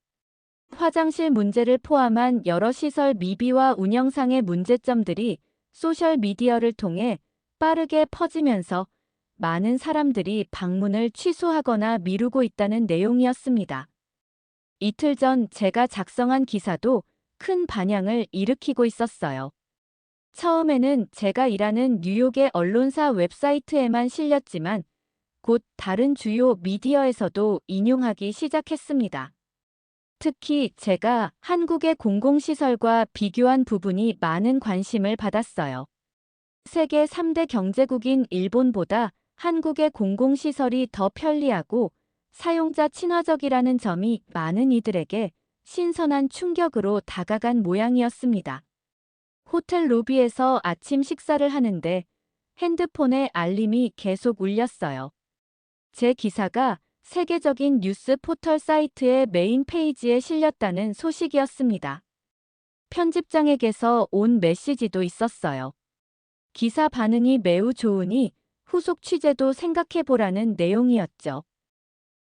화장실 문제를 포함한 여러 시설 미비와 운영상의 문제점들이 소셜미디어를 통해 빠르게 퍼지면서 많은 사람들이 방문을 취소하거나 미루고 있다는 내용이었습니다. 이틀 전 제가 작성한 기사도 큰 반향을 일으키고 있었어요. 처음에는 제가 일하는 뉴욕의 언론사 웹사이트에만 실렸지만 곧 다른 주요 미디어에서도 인용하기 시작했습니다. 특히 제가 한국의 공공시설과 비교한 부분이 많은 관심을 받았어요. 세계 3대 경제국인 일본보다 한국의 공공시설이 더 편리하고 사용자 친화적이라는 점이 많은 이들에게 신선한 충격으로 다가간 모양이었습니다. 호텔 로비에서 아침 식사를 하는데 핸드폰에 알림이 계속 울렸어요. 제 기사가 세계적인 뉴스 포털 사이트의 메인 페이지에 실렸다는 소식이었습니다. 편집장에게서 온 메시지도 있었어요. 기사 반응이 매우 좋으니 후속 취재도 생각해보라는 내용이었죠.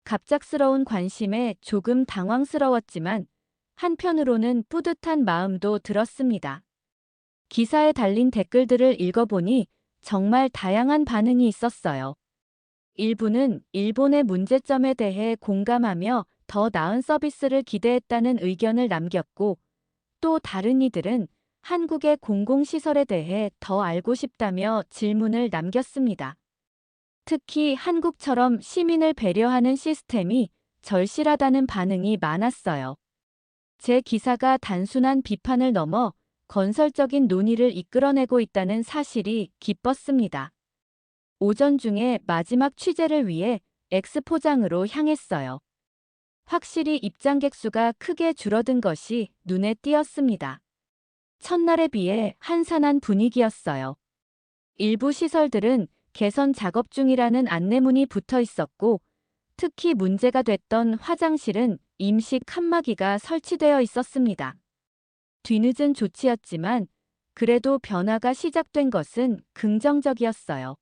갑작스러운 관심에 조금 당황스러웠지만 한편으로는 뿌듯한 마음도 들었습니다. 기사에 달린 댓글들을 읽어보니 정말 다양한 반응이 있었어요. 일부는 일본의 문제점에 대해 공감하며 더 나은 서비스를 기대했다는 의견을 남겼고, 또 다른 이들은 한국의 공공시설에 대해 더 알고 싶다며 질문을 남겼습니다. 특히 한국처럼 시민을 배려하는 시스템이 절실하다는 반응이 많았어요. 제 기사가 단순한 비판을 넘어 건설적인 논의를 이끌어내고 있다는 사실이 기뻤습니다. 오전 중에 마지막 취재를 위해 엑스포장으로 향했어요. 확실히 입장객 수가 크게 줄어든 것이 눈에 띄었습니다. 첫날에 비해 한산한 분위기였어요. 일부 시설들은 개선 작업 중이라는 안내문이 붙어 있었고, 특히 문제가 됐던 화장실은 임시 칸막이가 설치되어 있었습니다. 뒤늦은 조치였지만 그래도 변화가 시작된 것은 긍정적이었어요.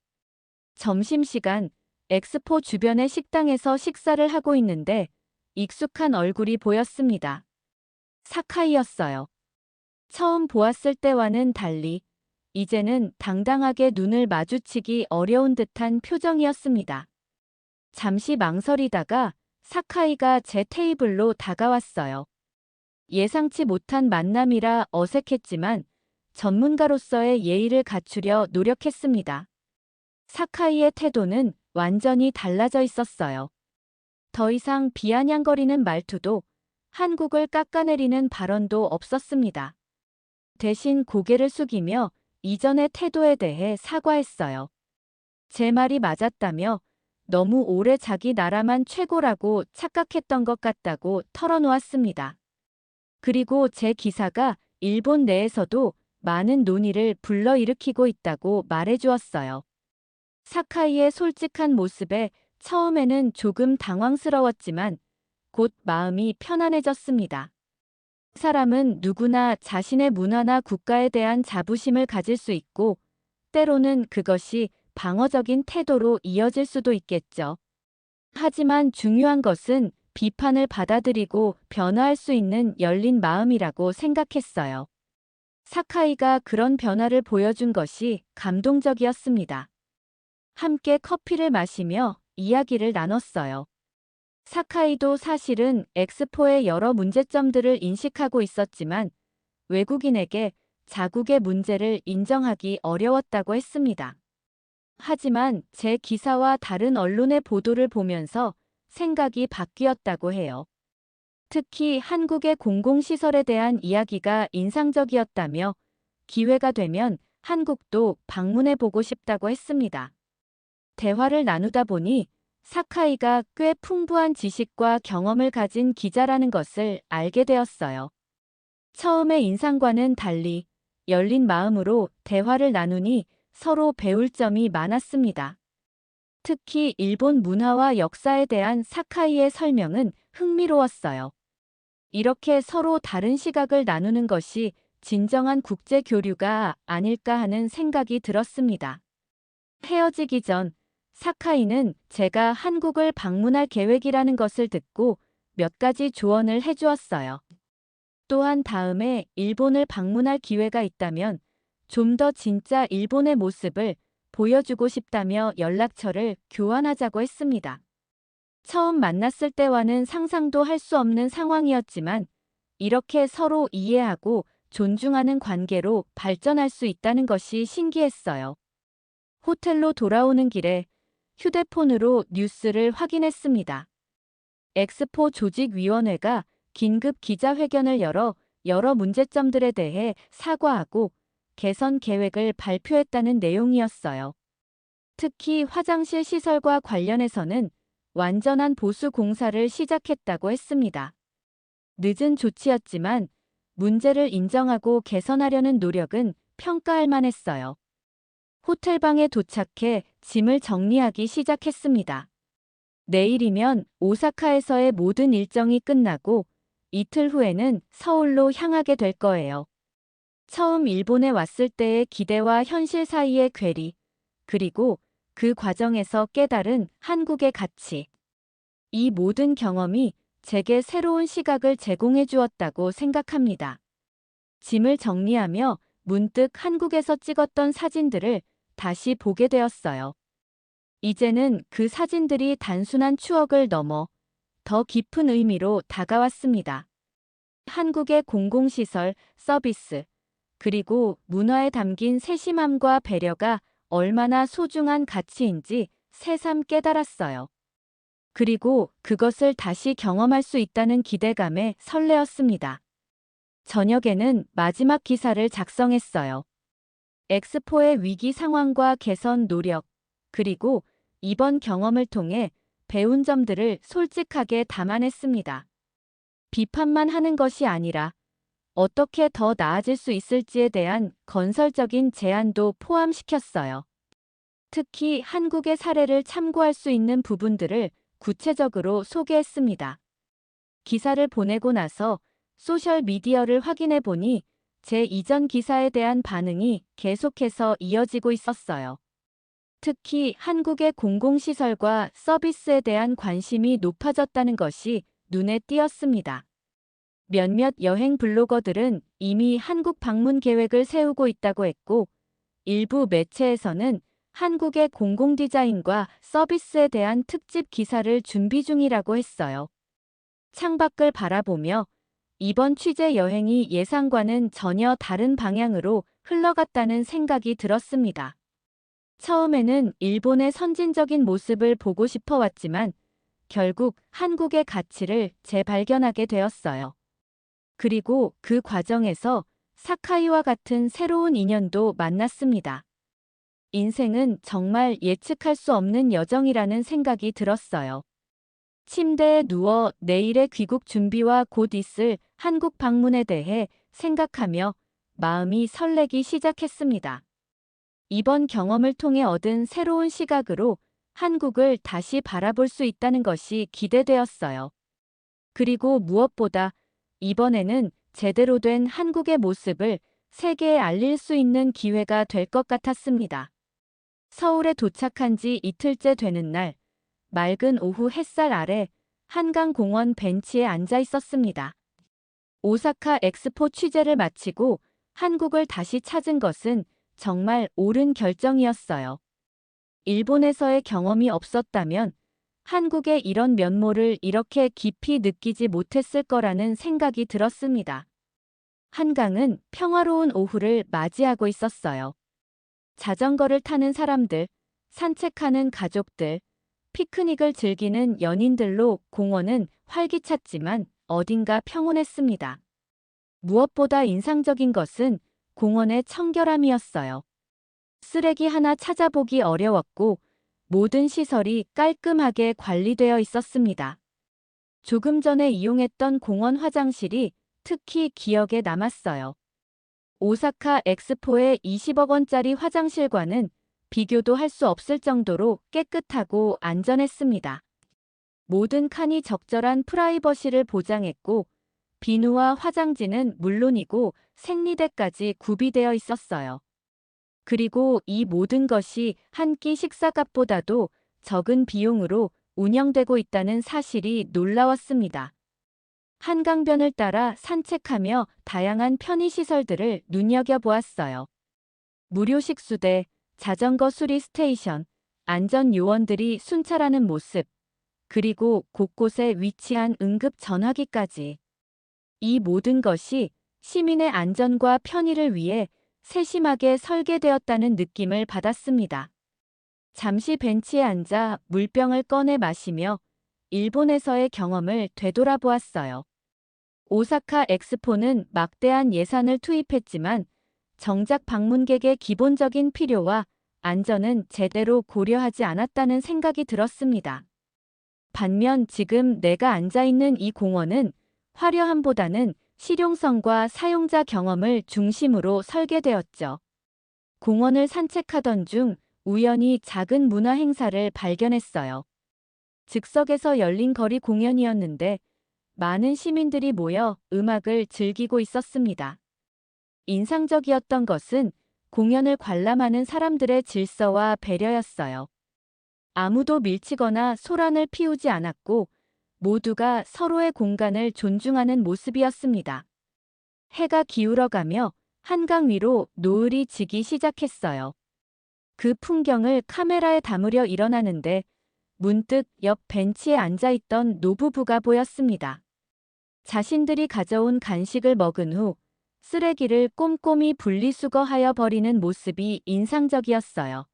점심시간, 엑스포 주변의 식당에서 식사를 하고 있는데 익숙한 얼굴이 보였습니다. 사카이였어요. 처음 보았을 때와는 달리 이제는 당당하게 눈을 마주치기 어려운 듯한 표정이었습니다. 잠시 망설이다가 사카이가 제 테이블로 다가왔어요. 예상치 못한 만남이라 어색했지만 전문가로서의 예의를 갖추려 노력했습니다. 사카이의 태도는 완전히 달라져 있었어요. 더 이상 비아냥거리는 말투도 한국을 깎아내리는 발언도 없었습니다. 대신 고개를 숙이며 이전의 태도에 대해 사과했어요. 제 말이 맞았다며 너무 오래 자기 나라만 최고라고 착각했던 것 같다고 털어놓았습니다. 그리고 제 기사가 일본 내에서도 많은 논의를 불러일으키고 있다고 말해주었어요. 사카이의 솔직한 모습에 처음에는 조금 당황스러웠지만 곧 마음이 편안해졌습니다. 사람은 누구나 자신의 문화나 국가에 대한 자부심을 가질 수 있고 때로는 그것이 방어적인 태도로 이어질 수도 있겠죠. 하지만 중요한 것은 비판을 받아들이고 변화할 수 있는 열린 마음이라고 생각했어요. 사카이가 그런 변화를 보여준 것이 감동적이었습니다. 함께 커피를 마시며 이야기를 나눴어요. 사카이도 사실은 엑스포의 여러 문제점들을 인식하고 있었지만 외국인에게 자국의 문제를 인정하기 어려웠다고 했습니다. 하지만 제 기사와 다른 언론의 보도를 보면서 생각이 바뀌었다고 해요. 특히 한국의 공공시설에 대한 이야기가 인상적이었다며 기회가 되면 한국도 방문해 보고 싶다고 했습니다. 대화를 나누다 보니 사카이가 꽤 풍부한 지식과 경험을 가진 기자라는 것을 알게 되었어요. 처음의 인상과는 달리 열린 마음으로 대화를 나누니 서로 배울 점이 많았습니다. 특히 일본 문화와 역사에 대한 사카이의 설명은 흥미로웠어요. 이렇게 서로 다른 시각을 나누는 것이 진정한 국제 교류가 아닐까 하는 생각이 들었습니다. 헤어지기 전 사카이는 제가 한국을 방문할 계획이라는 것을 듣고 몇 가지 조언을 해주었어요. 또한 다음에 일본을 방문할 기회가 있다면 좀 더 진짜 일본의 모습을 보여주고 싶다며 연락처를 교환하자고 했습니다. 처음 만났을 때와는 상상도 할 수 없는 상황이었지만 이렇게 서로 이해하고 존중하는 관계로 발전할 수 있다는 것이 신기했어요. 호텔로 돌아오는 길에 휴대폰으로 뉴스를 확인했습니다. 엑스포 조직위원회가 긴급 기자회견을 열어 여러 문제점들에 대해 사과하고 개선 계획을 발표했다는 내용이었어요. 특히 화장실 시설과 관련해서는 완전한 보수 공사를 시작했다고 했습니다. 늦은 조치였지만 문제를 인정하고 개선하려는 노력은 평가할 만했어요. 호텔방에 도착해 짐을 정리하기 시작했습니다. 내일이면 오사카에서의 모든 일정이 끝나고 이틀 후에는 서울로 향하게 될 거예요. 처음 일본에 왔을 때의 기대와 현실 사이의 괴리, 그리고 그 과정에서 깨달은 한국의 가치. 이 모든 경험이 제게 새로운 시각을 제공해 주었다고 생각합니다. 짐을 정리하며 문득 한국에서 찍었던 사진들을 다시 보게 되었어요. 이제는 그 사진들이 단순한 추억을 넘어 더 깊은 의미로 다가왔습니다. 한국의 공공시설, 서비스, 그리고 문화에 담긴 세심함과 배려가 얼마나 소중한 가치인지 새삼 깨달았어요. 그리고 그것을 다시 경험할 수 있다는 기대감에 설레었습니다. 저녁에는 마지막 기사를 작성했어요. 엑스포의 위기 상황과 개선 노력, 그리고 이번 경험을 통해 배운 점들을 솔직하게 담아냈습니다. 비판만 하는 것이 아니라 어떻게 더 나아질 수 있을지에 대한 건설적인 제안도 포함시켰어요. 특히 한국의 사례를 참고할 수 있는 부분들을 구체적으로 소개했습니다. 기사를 보내고 나서 소셜미디어를 확인해 보니 제 이전 기사에 대한 반응이 계속해서 이어지고 있었어요. 특히 한국의 공공시설과 서비스에 대한 관심이 높아졌다는 것이 눈에 띄었습니다. 몇몇 여행 블로거들은 이미 한국 방문 계획을 세우고 있다고 했고, 일부 매체에서는 한국의 공공디자인과 서비스에 대한 특집 기사를 준비 중이라고 했어요. 창밖을 바라보며 이번 취재 여행이 예상과는 전혀 다른 방향으로 흘러갔다는 생각이 들었습니다. 처음에는 일본의 선진적인 모습을 보고 싶어 왔지만 결국 한국의 가치를 재발견하게 되었어요. 그리고 그 과정에서 사카이와 같은 새로운 인연도 만났습니다. 인생은 정말 예측할 수 없는 여정이라는 생각이 들었어요. 침대에 누워 내일의 귀국 준비와 곧 있을 한국 방문에 대해 생각하며 마음이 설레기 시작했습니다. 이번 경험을 통해 얻은 새로운 시각으로 한국을 다시 바라볼 수 있다는 것이 기대되었어요. 그리고 무엇보다 이번에는 제대로 된 한국의 모습을 세계에 알릴 수 있는 기회가 될 것 같았습니다. 서울에 도착한 지 이틀째 되는 날, 맑은 오후 햇살 아래 한강공원 벤치에 앉아 있었습니다. 오사카 엑스포 취재를 마치고 한국을 다시 찾은 것은 정말 옳은 결정이었어요. 일본에서의 경험이 없었다면 한국의 이런 면모를 이렇게 깊이 느끼지 못했을 거라는 생각이 들었습니다. 한강은 평화로운 오후를 맞이하고 있었어요. 자전거를 타는 사람들, 산책하는 가족들, 피크닉을 즐기는 연인들로 공원은 활기찼지만 어딘가 평온했습니다. 무엇보다 인상적인 것은 공원의 청결함이었어요. 쓰레기 하나 찾아보기 어려웠고 모든 시설이 깔끔하게 관리되어 있었습니다. 조금 전에 이용했던 공원 화장실이 특히 기억에 남았어요. 오사카 엑스포의 20억 원짜리 화장실과는 비교도 할 수 없을 정도로 깨끗하고 안전했습니다. 모든 칸이 적절한 프라이버시를 보장했고 비누와 화장지는 물론이고 생리대까지 구비되어 있었어요. 그리고 이 모든 것이 한 끼 식사값보다도 적은 비용으로 운영되고 있다는 사실이 놀라웠습니다. 한강변을 따라 산책하며 다양한 편의시설들을 눈여겨보았어요. 무료 식수대, 자전거 수리 스테이션, 안전요원들이 순찰하는 모습, 그리고 곳곳에 위치한 응급 전화기까지. 이 모든 것이 시민의 안전과 편의를 위해 세심하게 설계되었다는 느낌을 받았습니다. 잠시 벤치에 앉아 물병을 꺼내 마시며 일본에서의 경험을 되돌아보았어요. 오사카 엑스포는 막대한 예산을 투입했지만 정작 방문객의 기본적인 필요와 안전은 제대로 고려하지 않았다는 생각이 들었습니다. 반면 지금 내가 앉아 있는 이 공원은 화려함보다는 실용성과 사용자 경험을 중심으로 설계되었죠. 공원을 산책하던 중 우연히 작은 문화 행사를 발견했어요. 즉석에서 열린 거리 공연이었는데 많은 시민들이 모여 음악을 즐기고 있었습니다. 인상적이었던 것은 공연을 관람하는 사람들의 질서와 배려였어요. 아무도 밀치거나 소란을 피우지 않았고 모두가 서로의 공간을 존중하는 모습이었습니다. 해가 기울어가며 한강 위로 노을이 지기 시작했어요. 그 풍경을 카메라에 담으려 일어나는데 문득 옆 벤치에 앉아있던 노부부가 보였습니다. 자신들이 가져온 간식을 먹은 후 쓰레기를 꼼꼼히 분리수거하여 버리는 모습이 인상적이었어요.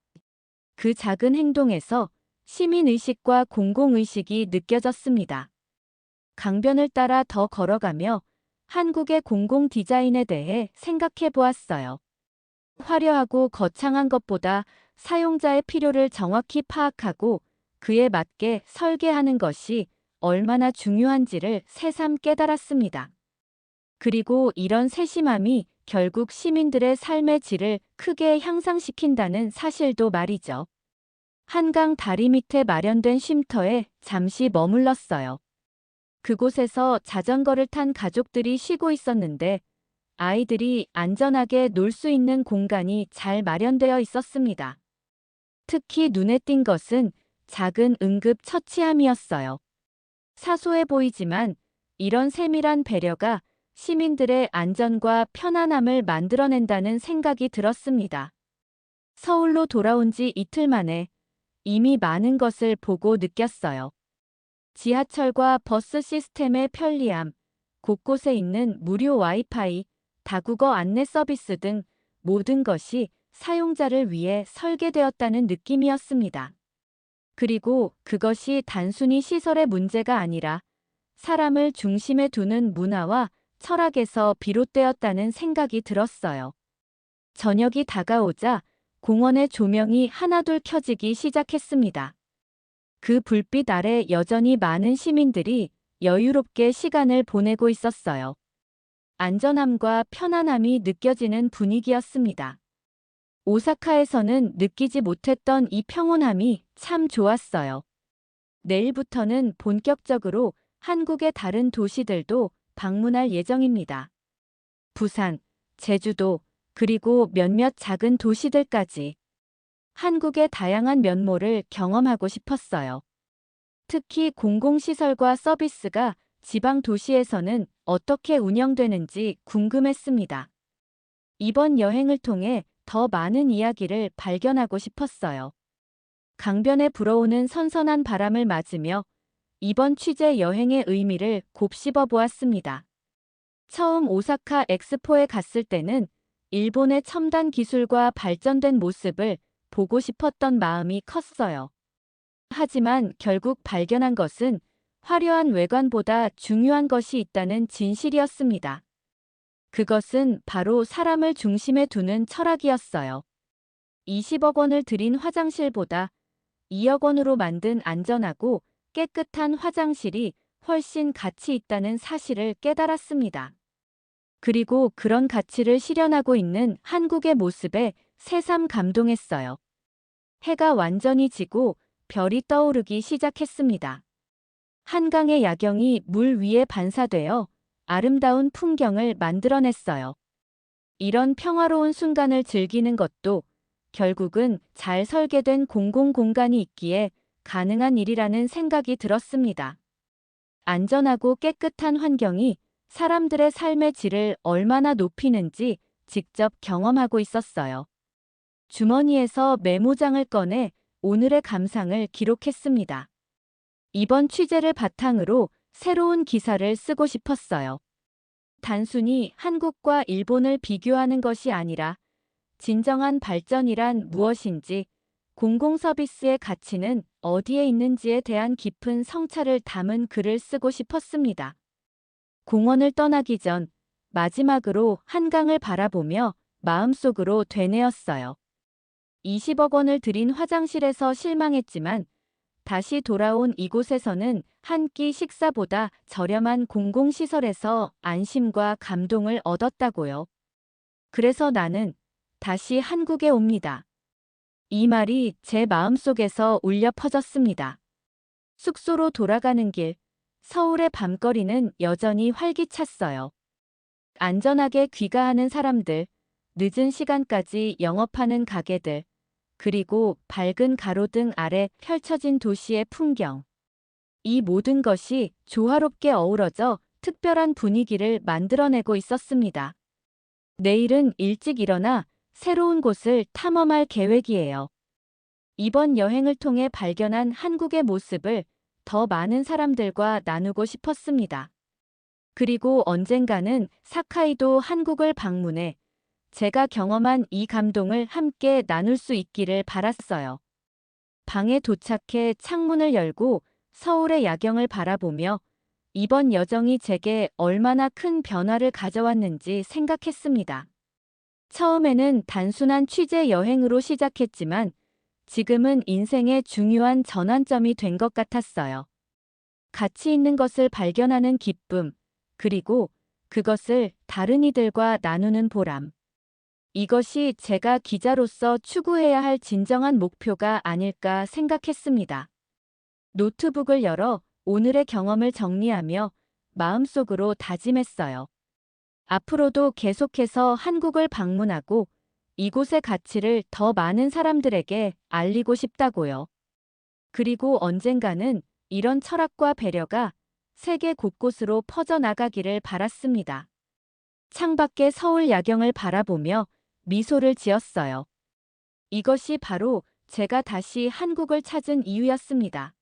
그 작은 행동에서 시민의식과 공공의식이 느껴졌습니다. 강변을 따라 더 걸어가며 한국의 공공 디자인에 대해 생각해 보았어요. 화려하고 거창한 것보다 사용자의 필요를 정확히 파악하고 그에 맞게 설계하는 것이 얼마나 중요한지를 새삼 깨달았습니다. 그리고 이런 세심함이 결국 시민들의 삶의 질을 크게 향상시킨다는 사실도 말이죠. 한강 다리 밑에 마련된 쉼터에 잠시 머물렀어요. 그곳에서 자전거를 탄 가족들이 쉬고 있었는데 아이들이 안전하게 놀 수 있는 공간이 잘 마련되어 있었습니다. 특히 눈에 띈 것은 작은 응급 처치함이었어요. 사소해 보이지만 이런 세밀한 배려가 시민들의 안전과 편안함을 만들어낸다는 생각이 들었습니다. 서울로 돌아온 지 이틀 만에 이미 많은 것을 보고 느꼈어요. 지하철과 버스 시스템의 편리함, 곳곳에 있는 무료 와이파이, 다국어 안내 서비스 등 모든 것이 사용자를 위해 설계되었다는 느낌이었습니다. 그리고 그것이 단순히 시설의 문제가 아니라 사람을 중심에 두는 문화와 철학에서 비롯되었다는 생각이 들었어요. 저녁이 다가오자 공원의 조명이 하나둘 켜지기 시작했습니다. 그 불빛 아래 여전히 많은 시민들이 여유롭게 시간을 보내고 있었어요. 안전함과 편안함이 느껴지는 분위기였습니다. 오사카에서는 느끼지 못했던 이 평온함이 참 좋았어요. 내일부터는 본격적으로 한국의 다른 도시들도 방문할 예정입니다. 부산, 제주도, 그리고 몇몇 작은 도시들까지 한국의 다양한 면모를 경험하고 싶었어요. 특히 공공시설과 서비스가 지방 도시에서는 어떻게 운영되는지 궁금했습니다. 이번 여행을 통해 더 많은 이야기를 발견하고 싶었어요. 강변에 불어오는 선선한 바람을 맞으며 이번 취재 여행의 의미를 곱씹어 보았습니다. 처음 오사카 엑스포에 갔을 때는 일본의 첨단 기술과 발전된 모습을 보고 싶었던 마음이 컸어요. 하지만 결국 발견한 것은 화려한 외관보다 중요한 것이 있다는 진실이었습니다. 그것은 바로 사람을 중심에 두는 철학이었어요. 20억 원을 들인 화장실보다 2억 원으로 만든 안전하고 깨끗한 화장실이 훨씬 가치 있다는 사실을 깨달았습니다. 그리고 그런 가치를 실현하고 있는 한국의 모습에 새삼 감동했어요. 해가 완전히 지고 별이 떠오르기 시작했습니다. 한강의 야경이 물 위에 반사되어 아름다운 풍경을 만들어냈어요. 이런 평화로운 순간을 즐기는 것도 결국은 잘 설계된 공공공간이 있기에 가능한 일이라는 생각이 들었습니다. 안전하고 깨끗한 환경이 사람들의 삶의 질을 얼마나 높이는지 직접 경험하고 있었어요. 주머니에서 메모장을 꺼내 오늘의 감상을 기록했습니다. 이번 취재를 바탕으로 새로운 기사를 쓰고 싶었어요. 단순히 한국과 일본을 비교하는 것이 아니라 진정한 발전이란 무엇인지, 공공서비스의 가치는 어디에 있는지에 대한 깊은 성찰을 담은 글을 쓰고 싶었습니다. 공원을 떠나기 전 마지막으로 한강을 바라보며 마음속으로 되뇌었어요. 20억 원을 들인 화장실에서 실망했지만 다시 돌아온 이곳에서는 한 끼 식사보다 저렴한 공공시설에서 안심과 감동을 얻었다고요. 그래서 나는 다시 한국에 옵니다. 이 말이 제 마음속에서 울려 퍼졌습니다. 숙소로 돌아가는 길, 서울의 밤거리는 여전히 활기찼어요. 안전하게 귀가하는 사람들, 늦은 시간까지 영업하는 가게들, 그리고 밝은 가로등 아래 펼쳐진 도시의 풍경. 이 모든 것이 조화롭게 어우러져 특별한 분위기를 만들어내고 있었습니다. 내일은 일찍 일어나 새로운 곳을 탐험할 계획이에요. 이번 여행을 통해 발견한 한국의 모습을 더 많은 사람들과 나누고 싶었습니다. 그리고 언젠가는 사카이도 한국을 방문해 제가 경험한 이 감동을 함께 나눌 수 있기를 바랐어요. 방에 도착해 창문을 열고 서울의 야경을 바라보며 이번 여정이 제게 얼마나 큰 변화를 가져왔는지 생각했습니다. 처음에는 단순한 취재 여행으로 시작했지만 지금은 인생의 중요한 전환점이 된 것 같았어요. 가치 있는 것을 발견하는 기쁨, 그리고 그것을 다른 이들과 나누는 보람. 이것이 제가 기자로서 추구해야 할 진정한 목표가 아닐까 생각했습니다. 노트북을 열어 오늘의 경험을 정리하며 마음속으로 다짐했어요. 앞으로도 계속해서 한국을 방문하고 이곳의 가치를 더 많은 사람들에게 알리고 싶다고요. 그리고 언젠가는 이런 철학과 배려가 세계 곳곳으로 퍼져나가기를 바랐습니다. 창밖의 서울 야경을 바라보며 미소를 지었어요. 이것이 바로 제가 다시 한국을 찾은 이유였습니다.